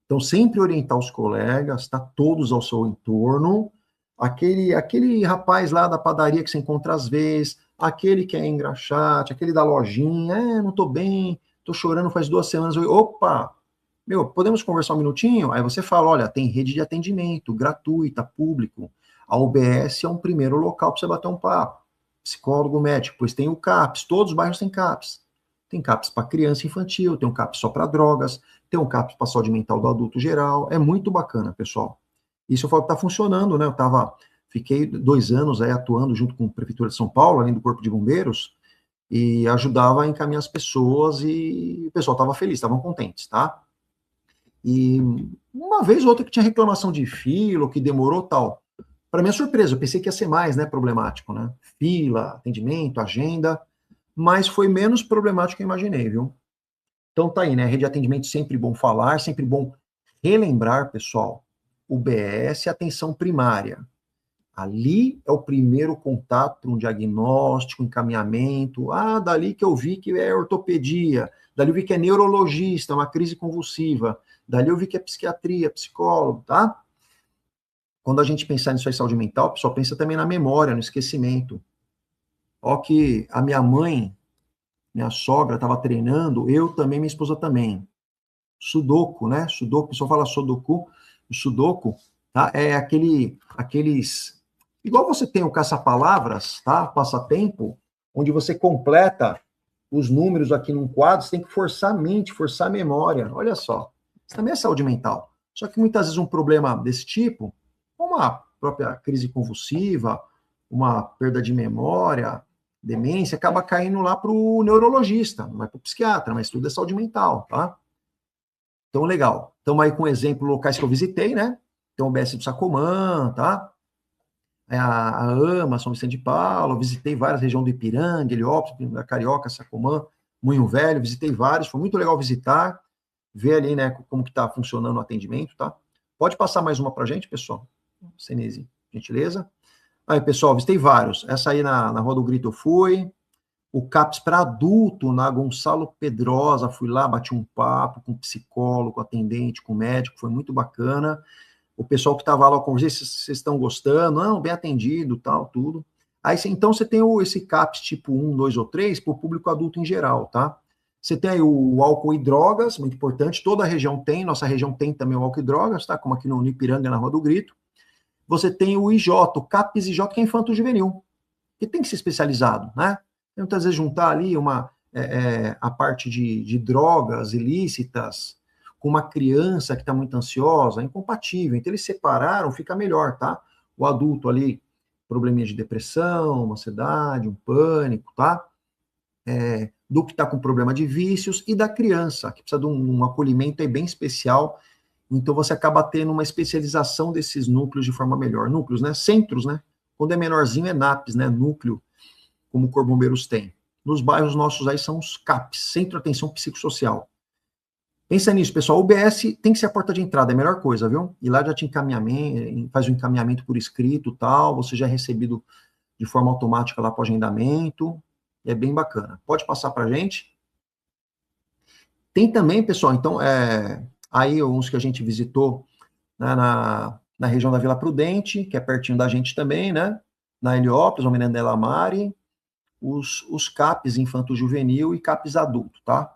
Então, sempre orientar os colegas, tá? Todos ao seu entorno. Aquele rapaz lá da padaria que você encontra às vezes, aquele que é engraxate, aquele da lojinha, não tô bem, tô chorando faz 2 semanas. Opa, meu, podemos conversar um minutinho? Aí você fala, olha, tem rede de atendimento gratuita, público. A UBS é um primeiro local para você bater um papo. Psicólogo, médico, pois tem o CAPS, todos os bairros têm CAPS. Tem CAPS para criança infantil, tem um CAPS só para drogas, tem um CAPS para saúde mental do adulto geral. É muito bacana, pessoal. Isso eu falo que está funcionando, né? Fiquei 2 anos aí atuando junto com a Prefeitura de São Paulo, além do Corpo de Bombeiros, e ajudava a encaminhar as pessoas e o pessoal estava feliz, estavam contentes, tá? E uma vez ou outra que tinha reclamação de fila, ou que demorou tal. Para minha surpresa, eu pensei que ia ser mais, né, problemático, né? Fila, atendimento, agenda, mas foi menos problemático que eu imaginei, viu? Então tá aí, né? Rede de atendimento sempre bom falar, sempre bom relembrar, pessoal. UBS, atenção primária. Ali é o primeiro contato para um diagnóstico, encaminhamento. Ah, dali que eu vi que é ortopedia, dali eu vi que é neurologista, uma crise convulsiva, dali eu vi que é psiquiatria, psicólogo, tá? Quando a gente pensar nisso aí, saúde mental, o pessoal pensa também na memória, no esquecimento. Ó que a minha mãe, minha sogra, estava treinando, eu também, minha esposa também. Sudoku, né? Sudoku, o pessoal fala Sudoku. O Sudoku, tá? É aqueles... Igual você tem o caça-palavras, tá? Passatempo, onde você completa os números aqui num quadro, você tem que forçar a mente, forçar a memória. Olha só. Isso também é saúde mental. Só que muitas vezes um problema desse tipo, como a própria crise convulsiva, uma perda de memória, demência, acaba caindo lá para o neurologista, não é para o psiquiatra, mas tudo é saúde mental, tá? Então, legal. Estamos aí com exemplo locais que eu visitei, né? Então, o BS do Sacomã, tá? A AMA, São Vicente de Paulo, visitei várias regiões do Ipiranga, Heliópolis, da Carioca, Sacomã, Moinho Velho, visitei vários, foi muito legal visitar, ver ali, né, como que está funcionando o atendimento, tá? Pode passar mais uma para a gente, pessoal? Senise, gentileza. Aí, pessoal, visitei vários. Essa aí na Rua do Grito eu fui. O CAPS para adulto, na Gonçalo Pedrosa, fui lá, bati um papo com psicólogo, atendente, com médico, foi muito bacana. O pessoal que estava lá, eu conversei, vocês estão gostando? Não, bem atendido, tal, tudo. Aí, então, você tem esse CAPS tipo 1, 2 ou 3 para o público adulto em geral, tá? Você tem aí o álcool e drogas, muito importante, toda a região tem, nossa região tem também o álcool e drogas, tá? Como aqui no Ipiranga, na Rua do Grito. Você tem o IJ, o CAPS IJ, que é infanto-juvenil, que tem que ser especializado, né? Muitas vezes juntar ali a parte de drogas ilícitas com uma criança que está muito ansiosa, é incompatível. Então, eles separaram, fica melhor, tá? O adulto ali, probleminha de depressão, ansiedade, um pânico, tá? Do que está com problema de vícios, e da criança, que precisa de um acolhimento aí bem especial. Então, você acaba tendo uma especialização desses núcleos de forma melhor. Núcleos, né? Centros, né? Quando é menorzinho, é NAPs, né? Núcleo, como o Corpo Bombeiros tem. Nos bairros nossos aí são os CAPs, Centro de Atenção Psicossocial. Pensa nisso, pessoal. O UBS tem que ser a porta de entrada, é a melhor coisa, viu? E lá já te encaminhamento, faz o encaminhamento por escrito, tal, você já é recebido de forma automática lá para o agendamento. É bem bacana. Pode passar para a gente. Tem também, pessoal, então, aí uns que a gente visitou, né, na região da Vila Prudente, que é pertinho da gente também, né? Na Heliópolis, o Mirandela Mari, os CAPs infanto-juvenil e CAPs adulto, tá?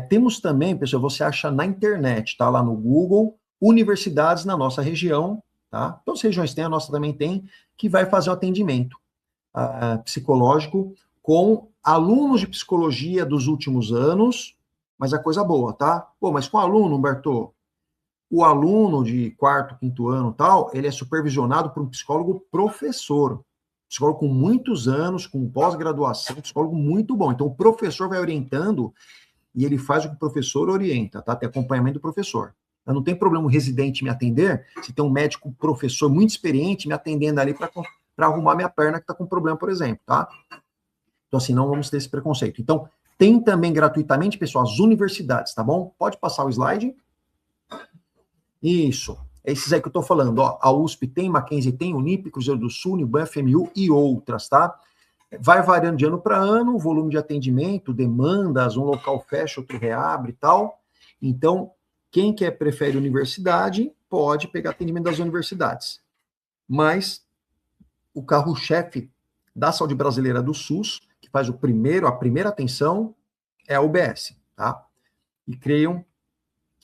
Temos também, pessoal, você acha na internet, tá? Lá no Google, universidades na nossa região, tá? Todas as regiões têm, a nossa também tem, que vai fazer o atendimento psicológico com alunos de psicologia dos últimos anos, mas é coisa boa, tá? Pô, mas com aluno, Humberto, o aluno de 4º, 5º ano tal, ele é supervisionado por um psicólogo professor, psicólogo com muitos anos, com pós-graduação, psicólogo muito bom. Então, o professor vai orientando e ele faz o que o professor orienta, tá? Tem acompanhamento do professor. Não tem problema o residente me atender, se tem um médico professor muito experiente me atendendo ali para arrumar minha perna que está com problema, por exemplo, tá? Então, assim, não vamos ter esse preconceito. Então, tem também gratuitamente, pessoal, as universidades, tá bom? Pode passar o slide. Isso. É esses aí que eu estou falando, ó. A USP tem, Mackenzie tem, Unip, Cruzeiro do Sul, Uniban, FMU e outras, tá? Vai variando de ano para ano, o volume de atendimento, demandas, um local fecha, outro reabre e tal. Então, Quem prefere universidade, pode pegar atendimento das universidades. Mas o carro-chefe da saúde brasileira do SUS, que faz a primeira atenção, é a UBS, tá? E creiam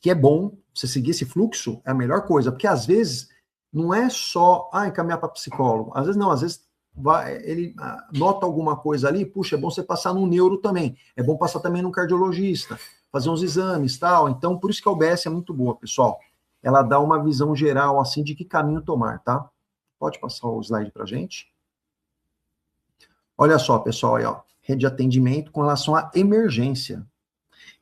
que é bom você seguir esse fluxo, é a melhor coisa, porque às vezes não é só encaminhar para psicólogo, às vezes não, às vezes ele nota alguma coisa ali, puxa, é bom você passar no neuro também, é bom passar também no cardiologista, fazer uns exames, tal. Então, por isso que a UBS é muito boa, pessoal. Ela dá uma visão geral, assim, de que caminho tomar, tá? Pode passar o slide pra gente. Olha só, pessoal, aí, ó, rede de atendimento com relação à emergência.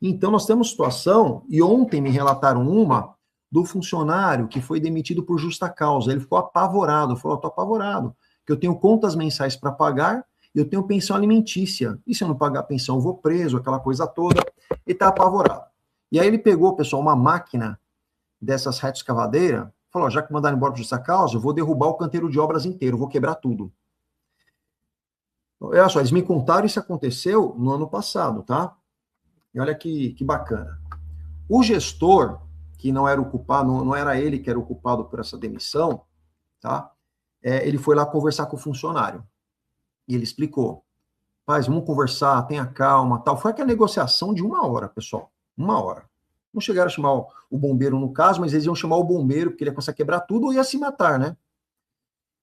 Então, nós temos situação, e ontem me relataram uma, do funcionário que foi demitido por justa causa. Ele ficou apavorado, falou, tô apavorado, que eu tenho contas mensais para pagar, e eu tenho pensão alimentícia. E se eu não pagar a pensão, eu vou preso, aquela coisa toda. Ele tá apavorado. E aí ele pegou, pessoal, uma máquina dessas retroescavadeiras, falou, já que mandaram embora por justa causa, eu vou derrubar o canteiro de obras inteiro, vou quebrar tudo. Olha só, eles me contaram, isso aconteceu no ano passado, tá? E olha que bacana. O gestor, que não era o culpado, não era ele que era o culpado por essa demissão, tá? Ele foi lá conversar com o funcionário. E ele explicou, paz, vamos conversar, tenha calma, tal. Foi aquela negociação de 1 hora, pessoal. 1 hora. Não chegaram a chamar o bombeiro no caso, mas eles iam chamar o bombeiro, porque ele ia começar a quebrar tudo ou ia se matar, né?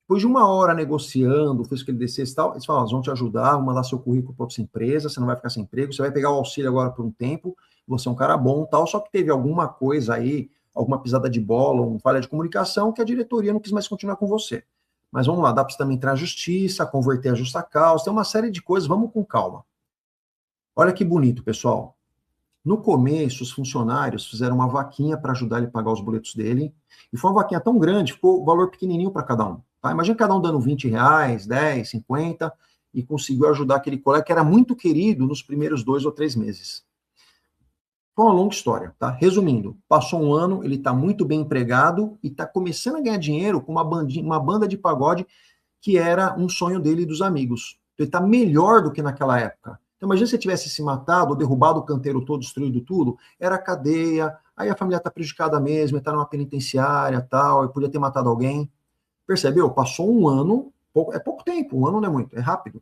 Depois de 1 hora negociando, fez que ele descesse e tal, eles falaram, vão te ajudar, vão mandar seu currículo para outra empresa, você não vai ficar sem emprego, você vai pegar o auxílio agora por um tempo, você é um cara bom tal, só que teve alguma coisa aí, alguma pisada de bola, uma falha de comunicação, que a diretoria não quis mais continuar com você. Mas vamos lá, dá para você também entrar na justiça, converter a justa causa, tem uma série de coisas, vamos com calma. Olha que bonito, pessoal. No começo, os funcionários fizeram uma vaquinha para ajudar ele a pagar os boletos dele, e foi uma vaquinha tão grande, ficou o valor pequenininho para cada um. Tá? Imagina cada um dando R$20, 10, 50, e conseguiu ajudar aquele colega que era muito querido nos primeiros 2 ou 3 meses. Foi uma longa história, tá? Resumindo, passou 1 ano, ele está muito bem empregado e está começando a ganhar dinheiro com uma banda de pagode que era um sonho dele e dos amigos. Então, ele está melhor do que naquela época. Então, imagina se ele tivesse se matado, derrubado o canteiro todo, destruído tudo, era cadeia, aí a família está prejudicada mesmo, está numa penitenciária, tal, e podia ter matado alguém. Percebeu? Passou 1 ano, é pouco tempo, 1 ano não é muito, é rápido.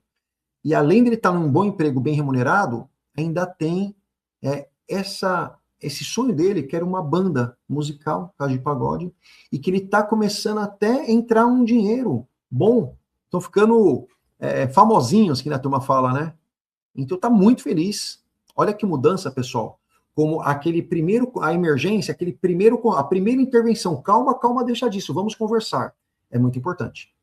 E além de ele estar num bom emprego, bem remunerado, ainda tem esse sonho dele, que era uma banda musical, casa de pagode, e que ele está começando até a entrar um dinheiro bom. Estão ficando famosinhos, que a turma fala, né? Então está muito feliz. Olha que mudança, pessoal. Como aquele primeiro, a emergência, a primeira intervenção. Calma, calma, deixa disso, vamos conversar. É muito importante,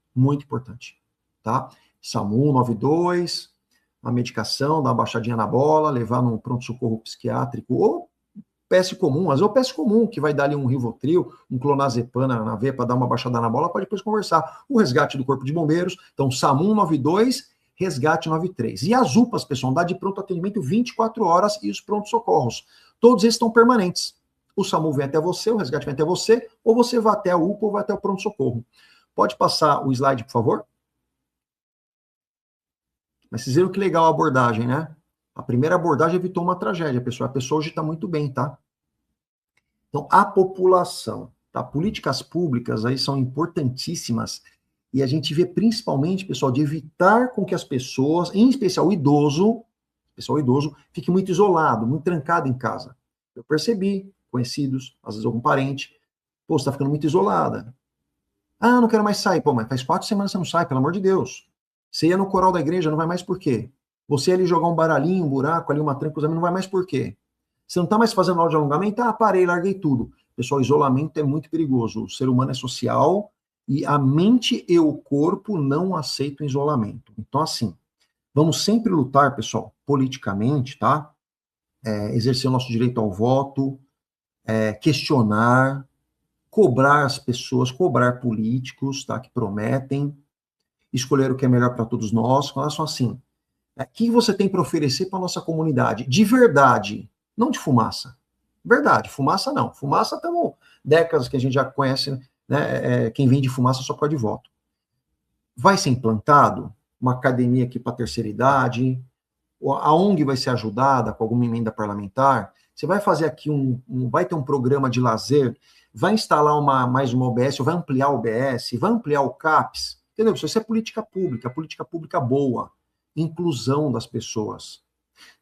tá? SAMU 92, uma medicação, dar uma baixadinha na bola, levar num pronto-socorro psiquiátrico, ou PS comum, às vezes é o PS comum, que vai dar ali um Rivotril, um clonazepam na veia para dar uma baixada na bola, pode depois conversar. O resgate do Corpo de Bombeiros, então SAMU 92, resgate 93. E as UPAs, pessoal, dá de pronto atendimento 24 horas e os pronto-socorros. Todos eles estão permanentes. O SAMU vem até você, o resgate vem até você, ou você vai até a UPA ou vai até o pronto-socorro. Pode passar o slide, por favor? Mas vocês viram que legal a abordagem, né? A primeira abordagem evitou uma tragédia, pessoal. A pessoa hoje está muito bem, tá? Então, a população, tá? Políticas públicas aí são importantíssimas e a gente vê principalmente, pessoal, de evitar com que as pessoas, em especial o idoso, fique muito isolado, muito trancado em casa. Eu percebi, conhecidos, às vezes algum parente, pô, você tá ficando muito isolada. Ah, não quero mais sair. Pô, mas faz 4 semanas que você não sai, pelo amor de Deus. Você ia no coral da igreja, não vai mais por quê? Você ia ali jogar um baralhinho, um buraco, ali uma tranca, não vai mais por quê? Você não está mais fazendo aula de alongamento? Ah, parei, larguei tudo. Pessoal, isolamento é muito perigoso. O ser humano é social e a mente e o corpo não aceitam isolamento. Então, assim, vamos sempre lutar, pessoal, politicamente, tá? Exercer o nosso direito ao voto, questionar, cobrar as pessoas, cobrar políticos, tá? Que prometem, escolher o que é melhor para todos nós. Façam assim, o que você tem para oferecer para a nossa comunidade? De verdade, não de fumaça. Verdade, fumaça não. Fumaça estamos décadas que a gente já conhece, né? Quem vende fumaça só por causa de voto. Vai ser implantado uma academia aqui para a terceira idade, a ONG vai ser ajudada com alguma emenda parlamentar, Você vai fazer aqui vai ter um programa de lazer, vai instalar mais uma OBS, ou vai ampliar o OBS, vai ampliar o CAPS, entendeu? Isso é política pública boa, inclusão das pessoas.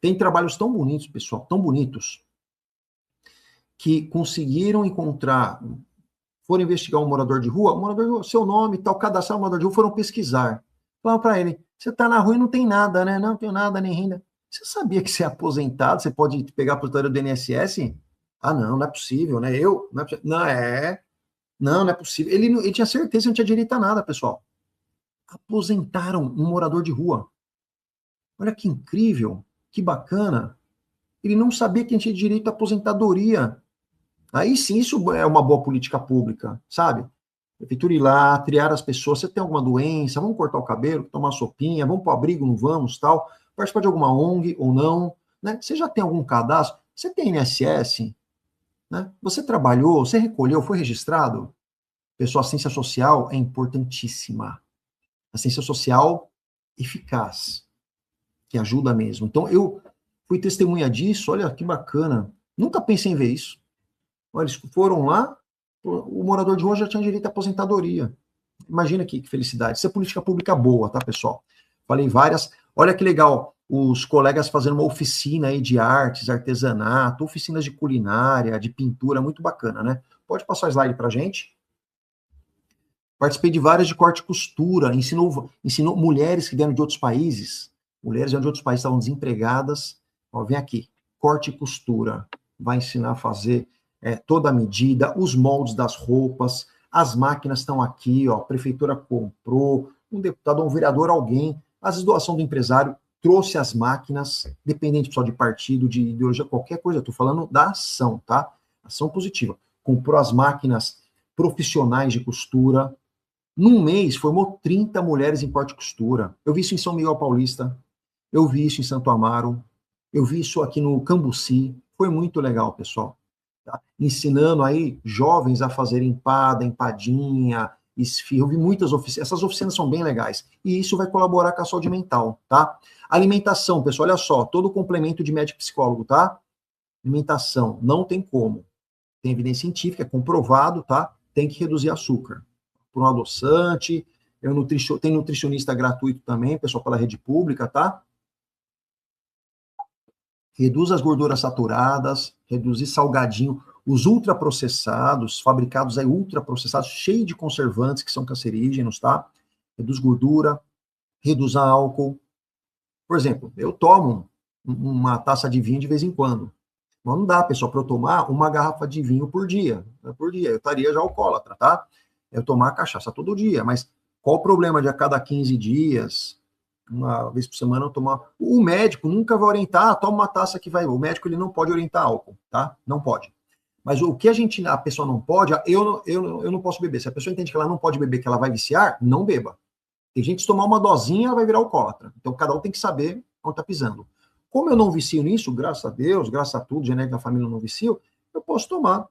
Tem trabalhos tão bonitos, pessoal, tão bonitos, que conseguiram encontrar, foram investigar um morador de rua, seu nome e tal, cadastrar um morador de rua, foram pesquisar. Falaram para ele, você está na rua e não tem nada, né? Não tenho nada, nem renda. Você sabia que você é aposentado, você pode pegar a aposentadoria do INSS? Ah, não é possível, né? Não é possível. Não é possível. Ele tinha certeza que não tinha direito a nada, pessoal. Aposentaram um morador de rua. Olha que incrível, que bacana. Ele não sabia que tinha direito à aposentadoria. Aí sim, isso é uma boa política pública, sabe? Prefeitura ir lá, triar as pessoas, você tem alguma doença, vamos cortar o cabelo, tomar sopinha, vamos para o abrigo, não vamos, tal, participar de alguma ONG ou não, né? Você já tem algum cadastro? Você tem INSS, né? Você trabalhou, você recolheu, foi registrado? Pessoal, a ciência social é importantíssima. A ciência social eficaz, que ajuda mesmo. Então, eu fui testemunha disso, olha que bacana. Nunca pensei em ver isso. Olha, eles foram lá, o morador de rua já tinha direito à aposentadoria. Imagina que felicidade. Isso é política pública boa, tá, pessoal? Falei várias. Olha que legal, os colegas fazendo uma oficina aí de artes, artesanato, oficinas de culinária, de pintura, muito bacana, né? Pode passar o slide pra gente. Participei de várias de corte e costura, ensinou mulheres que vieram de outros países, mulheres de outros países estavam desempregadas, ó, vem aqui, corte e costura, vai ensinar a fazer toda a medida, os moldes das roupas, as máquinas estão aqui, ó, a prefeitura comprou, um deputado, um vereador, alguém, às vezes doação do empresário, trouxe as máquinas, dependente só de partido, de ideologia, qualquer coisa, eu estou falando da ação, tá? Ação positiva. Comprou as máquinas profissionais de costura. Num mês, formou 30 mulheres em corte e costura. Eu vi isso em São Miguel Paulista, eu vi isso em Santo Amaro, eu vi isso aqui no Cambuci. Foi muito legal, pessoal. Tá? Ensinando aí jovens a fazer empada, empadinha, esfirra. Eu vi muitas oficinas. Essas oficinas são bem legais. E isso vai colaborar com a saúde mental, tá? Alimentação, pessoal, olha só, todo o complemento de médico e psicólogo, tá? Alimentação, não tem como. Tem evidência científica, é comprovado, tá? Tem que reduzir açúcar. Por um adoçante, tem nutricionista gratuito também, pessoal, pela rede pública, tá? Reduz as gorduras saturadas, reduzir salgadinho, os ultraprocessados, fabricados aí ultraprocessados, cheios de conservantes que são cancerígenos, tá? Reduz gordura, reduz álcool. Por exemplo, eu tomo uma taça de vinho de vez em quando. Mas não dá, pessoal, para eu tomar uma garrafa de vinho por dia. Eu estaria já alcoólatra, tá? Eu tomar cachaça todo dia, mas qual o problema de a cada 15 dias, uma vez por semana, eu tomar... O médico nunca vai orientar, toma uma taça que vai... O médico, ele não pode orientar álcool, tá? Não pode. Mas o que a pessoa não pode, eu não posso beber. Se a pessoa entende que ela não pode beber, que ela vai viciar, não beba. Tem gente que se tomar uma dosinha, ela vai virar alcoólatra. Então, cada um tem que saber onde está pisando. Como eu não vicio nisso, graças a Deus, graças a tudo, genética da família não vicio, eu posso tomar,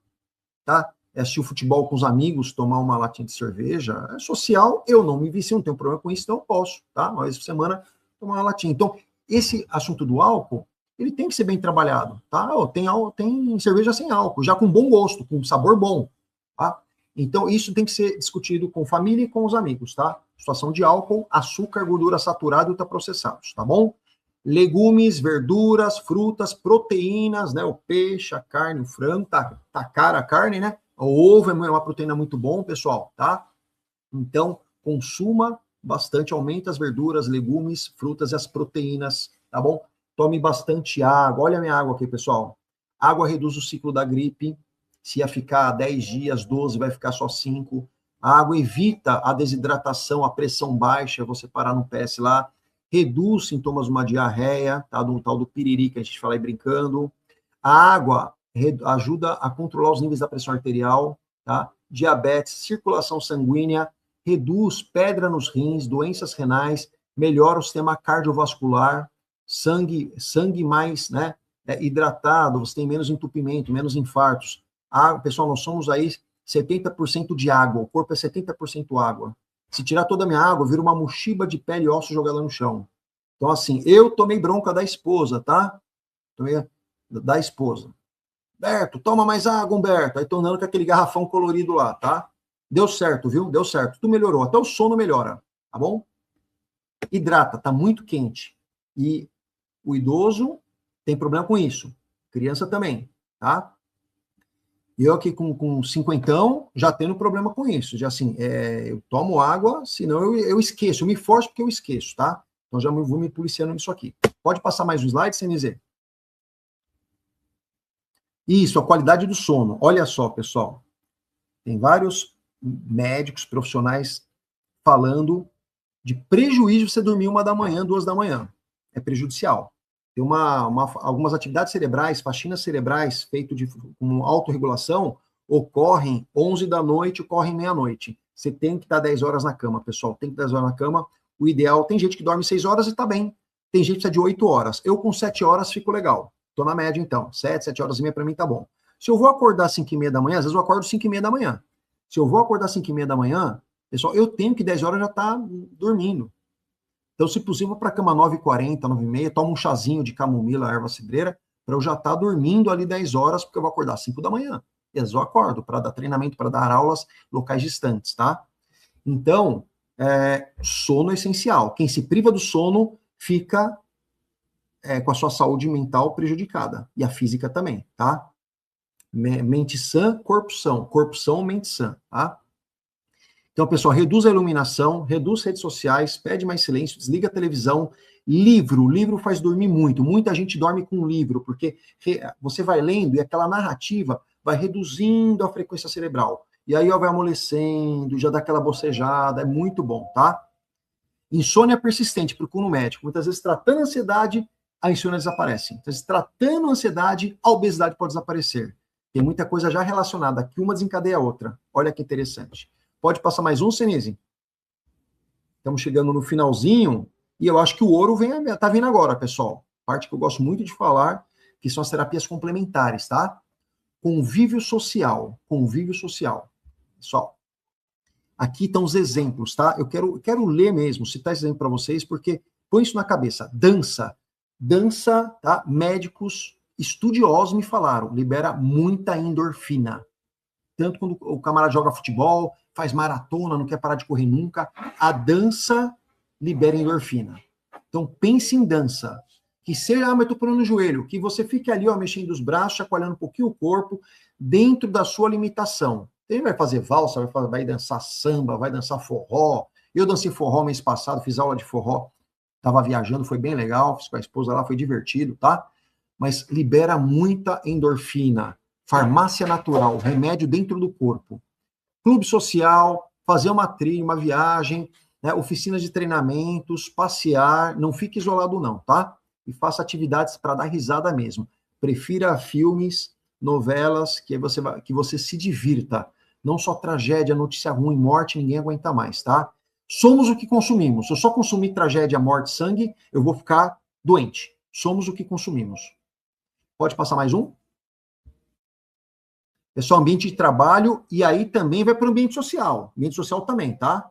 tá? Assistir o futebol com os amigos, tomar uma latinha de cerveja, é social, eu não me vicio, não tenho problema com isso, então eu posso, tá? Uma vez por semana, tomar uma latinha. Então, esse assunto do álcool, ele tem que ser bem trabalhado, tá? Tem cerveja sem álcool, já com bom gosto, com sabor bom, tá? Então, isso tem que ser discutido com família e com os amigos, tá? Situação de álcool, açúcar, gordura saturada e ultraprocessados, tá bom? Legumes, verduras, frutas, proteínas, né? O peixe, a carne, o frango, tá cara a carne, né? O ovo é uma proteína muito bom, pessoal, tá? Então, consuma bastante, aumente as verduras, legumes, frutas e as proteínas, tá bom? Tome bastante água. Olha a minha água aqui, pessoal. Água reduz o ciclo da gripe. Se ia ficar 10 dias, 12, vai ficar só 5. A água evita a desidratação, a pressão baixa, você parar no PS lá. Reduz sintomas de uma diarreia, tá? Do tal do piriri que a gente fala aí brincando. A água ajuda a controlar os níveis da pressão arterial, tá? Diabetes, circulação sanguínea, reduz pedra nos rins, doenças renais, melhora o sistema cardiovascular, sangue mais, né, hidratado, você tem menos entupimento, menos infartos. Pessoal, nós somos aí 70% de água, o corpo é 70% água. Se tirar toda a minha água, vira uma mochiba de pele e osso jogada no chão. Então, assim, eu tomei bronca da esposa, tá? Tomei da esposa. Humberto, toma mais água, Humberto. Aí tô andando com aquele garrafão colorido lá, tá? Deu certo, viu? Deu certo. Tudo melhorou. Até o sono melhora, tá bom? Hidrata, tá muito quente. E o idoso tem problema com isso. Criança também, tá? Eu aqui com cinquentão já tendo problema com isso. Já assim, eu tomo água, senão eu esqueço. Eu me forço porque eu esqueço, tá? Então já vou me policiando nisso aqui. Pode passar mais um slide, CNZ? Isso, a qualidade do sono. Olha só, pessoal. Tem vários médicos, profissionais falando de prejuízo você dormir 1 da manhã, 2 da manhã. É prejudicial. Tem algumas atividades cerebrais, faxinas cerebrais feitas com autorregulação, ocorrem 11 da noite, ocorrem meia-noite. Você tem que estar 10 horas na cama, pessoal. Tem que estar 10 horas na cama. O ideal, tem gente que dorme 6 horas e está bem. Tem gente que precisa de 8 horas. Eu com 7 horas fico legal. Estou na média, então. 7 horas e meia para mim tá bom. Se eu vou acordar 5h30 da manhã, às vezes eu acordo 5h30 da manhã. Se eu vou acordar 5h30 da manhã, pessoal, eu tenho que 10 horas já estar dormindo. Então, se possível, para a cama 9h40, 9h30, toma um chazinho de camomila, erva cidreira, para eu já estar dormindo ali 10 horas, porque eu vou acordar 5 da manhã. E às vezes eu acordo para dar treinamento, para dar aulas locais distantes, tá? Então, sono é essencial. Quem se priva do sono fica com a sua saúde mental prejudicada. E a física também, tá? Mente sã, corpo são. Corpo são, mente sã, tá? Então, pessoal, reduz a iluminação, reduz redes sociais, pede mais silêncio, desliga a televisão. Livro faz dormir muito. Muita gente dorme com livro, porque você vai lendo e aquela narrativa vai reduzindo a frequência cerebral. E aí, ó, vai amolecendo, já dá aquela bocejada, é muito bom, tá? Insônia persistente, procura um médico. Muitas vezes, tratando a ansiedade, a insônia desaparece. Então, tratando a ansiedade, a obesidade pode desaparecer. Tem muita coisa já relacionada, que uma desencadeia a outra. Olha que interessante. Pode passar mais um, Senise? Estamos chegando no finalzinho, e eu acho que o ouro tá vindo agora, pessoal. Parte que eu gosto muito de falar, que são as terapias complementares, tá? Convívio social. Convívio social. Pessoal, aqui estão os exemplos, tá? Eu quero ler mesmo, citar esse exemplo para vocês, porque põe isso na cabeça. Dança, tá? Médicos estudiosos me falaram, libera muita endorfina. Tanto quando o camarada joga futebol, faz maratona, não quer parar de correr nunca, a dança libera endorfina. Então pense em dança. Que seja, mas eu tô pulando no joelho, que você fique ali, ó, mexendo os braços, chacoalhando um pouquinho o corpo, dentro da sua limitação. Ele vai fazer valsa, vai dançar samba, vai dançar forró. Eu dancei forró mês passado, fiz aula de forró, tava viajando, foi bem legal, fiz com a esposa lá, foi divertido, tá? Mas libera muita endorfina. Farmácia natural, remédio dentro do corpo. Clube social, fazer uma trilha, uma viagem, né, oficinas de treinamentos, passear, não fique isolado não, tá? E faça atividades para dar risada mesmo. Prefira filmes, novelas, que você se divirta. Não só tragédia, notícia ruim, morte, ninguém aguenta mais, tá? Somos o que consumimos. Se eu só consumir tragédia, morte, sangue, eu vou ficar doente. Somos o que consumimos. Pode passar mais um? Pessoal, ambiente de trabalho, e aí também vai para o ambiente social. Ambiente social também, tá?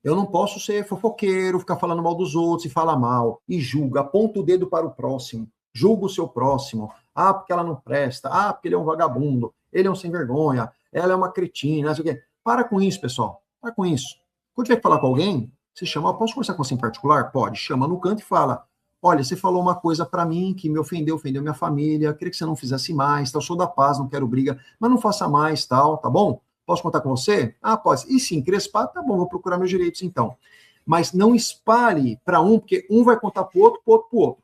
Eu não posso ser fofoqueiro, ficar falando mal dos outros e falar mal, e julga, aponta o dedo para o próximo, julga o seu próximo. Ah, porque ela não presta, ah, porque ele é um vagabundo, ele é um sem vergonha, ela é uma cretina, não sei o quê. Para com isso, pessoal, para com isso. Quando tiver que falar com alguém, você chama, posso conversar com você em particular? Pode, chama no canto e fala, olha, você falou uma coisa para mim que me ofendeu minha família, queria que você não fizesse mais, tal, sou da paz, não quero briga, mas não faça mais, tal, tá bom? Posso contar com você? Ah, pode. E sim, crespar, tá bom, vou procurar meus direitos então. Mas não espalhe para um, porque um vai contar pro outro, pro outro.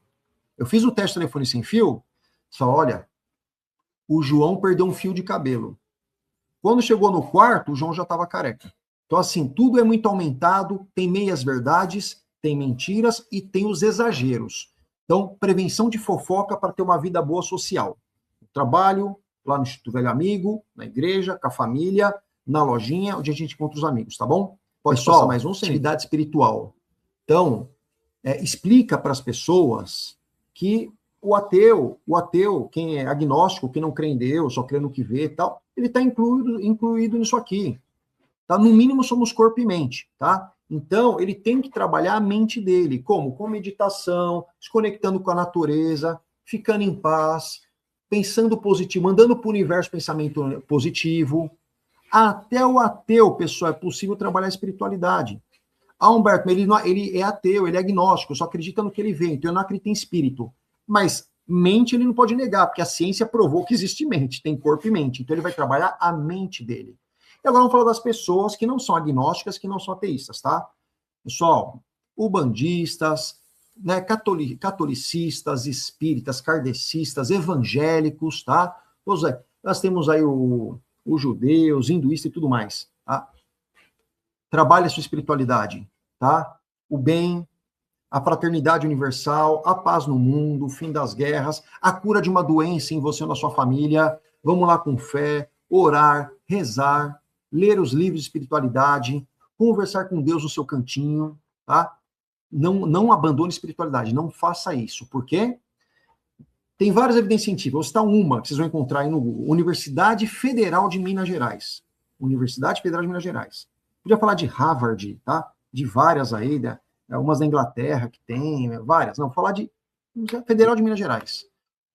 Eu fiz o teste de telefone sem fio, só olha, o João perdeu um fio de cabelo. Quando chegou no quarto, o João já estava careca. Então, assim, tudo é muito aumentado, tem meias verdades, tem mentiras e tem os exageros. Então, prevenção de fofoca para ter uma vida boa social. Trabalho, lá no Instituto Velho Amigo, na igreja, com a família, na lojinha, onde a gente encontra os amigos, tá bom? Pode passar mais um, atividade espiritual. Então, explica para as pessoas que o ateu, quem é agnóstico, quem não crê em Deus, só crê no que vê e tal, ele está incluído nisso aqui. Tá? No mínimo, somos corpo e mente, tá? Então, ele tem que trabalhar a mente dele. Como? Com meditação, se conectando com a natureza, ficando em paz, pensando positivo, mandando para o universo pensamento positivo. Até o ateu, pessoal, é possível trabalhar a espiritualidade. Humberto, ele é ateu, ele é agnóstico, só acredita no que ele vê, então ele não acredita em espírito. Mas mente ele não pode negar, porque a ciência provou que existe mente, tem corpo e mente, então ele vai trabalhar a mente dele. E agora vamos falar das pessoas que não são agnósticas, que não são ateístas, tá? Pessoal, ubandistas, né, catolicistas, espíritas, kardecistas, evangélicos, tá? Nós temos aí os judeus, hinduístas e tudo mais, tá? Trabalhe a sua espiritualidade, tá? O bem, a fraternidade universal, a paz no mundo, o fim das guerras, a cura de uma doença em você ou na sua família. Vamos lá com fé, orar, rezar, ler os livros de espiritualidade, conversar com Deus no seu cantinho, tá? Não abandone a espiritualidade, não faça isso. Por quê? Tem várias evidências científicas. Vou citar uma que vocês vão encontrar aí no Google. Universidade Federal de Minas Gerais. Universidade Federal de Minas Gerais. Podia falar de Harvard, tá? De várias aí, né? Umas da Inglaterra que tem, várias. Não, falar de Federal de Minas Gerais.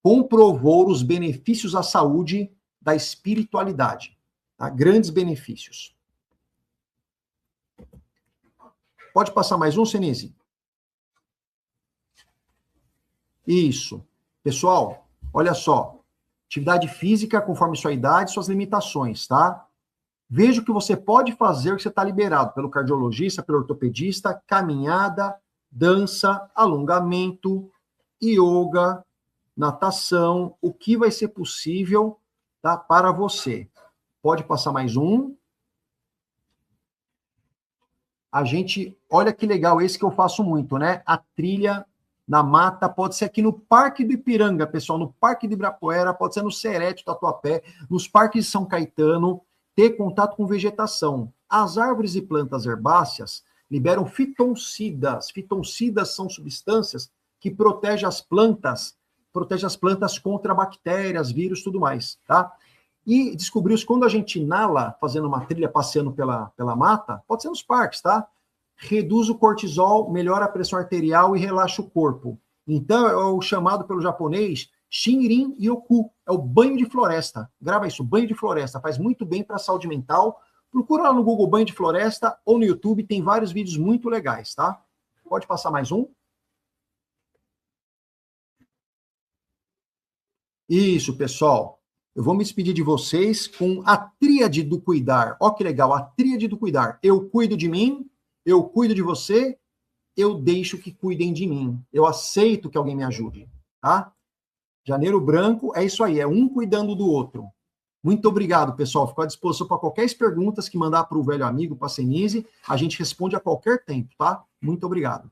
Comprovou os benefícios à saúde da espiritualidade. Tá? Grandes benefícios. Pode passar mais um, Senise? Isso. Pessoal, olha só. Atividade física conforme sua idade, suas limitações, tá? Veja o que você pode fazer, que você está liberado pelo cardiologista, pelo ortopedista, caminhada, dança, alongamento, yoga, natação, o que vai ser possível, tá, para você. Pode passar mais um. Olha que legal, esse que eu faço muito, né? A trilha na mata, pode ser aqui no Parque do Ipiranga, pessoal, no Parque do Ibirapuera, pode ser no Serete, Tatuapé, nos parques de São Caetano, ter contato com vegetação. As árvores e plantas herbáceas liberam fitoncidas. Fitoncidas são substâncias que protegem as plantas contra bactérias, vírus, tudo mais, tá? E descobriu-se quando a gente inala, fazendo uma trilha, passeando pela mata, pode ser nos parques, tá? Reduz o cortisol, melhora a pressão arterial e relaxa o corpo. Então, é o chamado pelo japonês Shinrin Yoku, é o banho de floresta. Grava isso, banho de floresta. Faz muito bem para a saúde mental. Procura lá no Google banho de floresta ou no YouTube, tem vários vídeos muito legais, tá? Pode passar mais um? Isso, pessoal. Eu vou me despedir de vocês com a tríade do cuidar. Ó que legal, a tríade do cuidar. Eu cuido de mim, eu cuido de você, eu deixo que cuidem de mim. Eu aceito que alguém me ajude, tá? Janeiro Branco, é isso aí, é um cuidando do outro. Muito obrigado, pessoal. Fico à disposição para qualquer perguntas que mandar para o velho amigo, para a Senise. A gente responde a qualquer tempo, tá? Muito obrigado.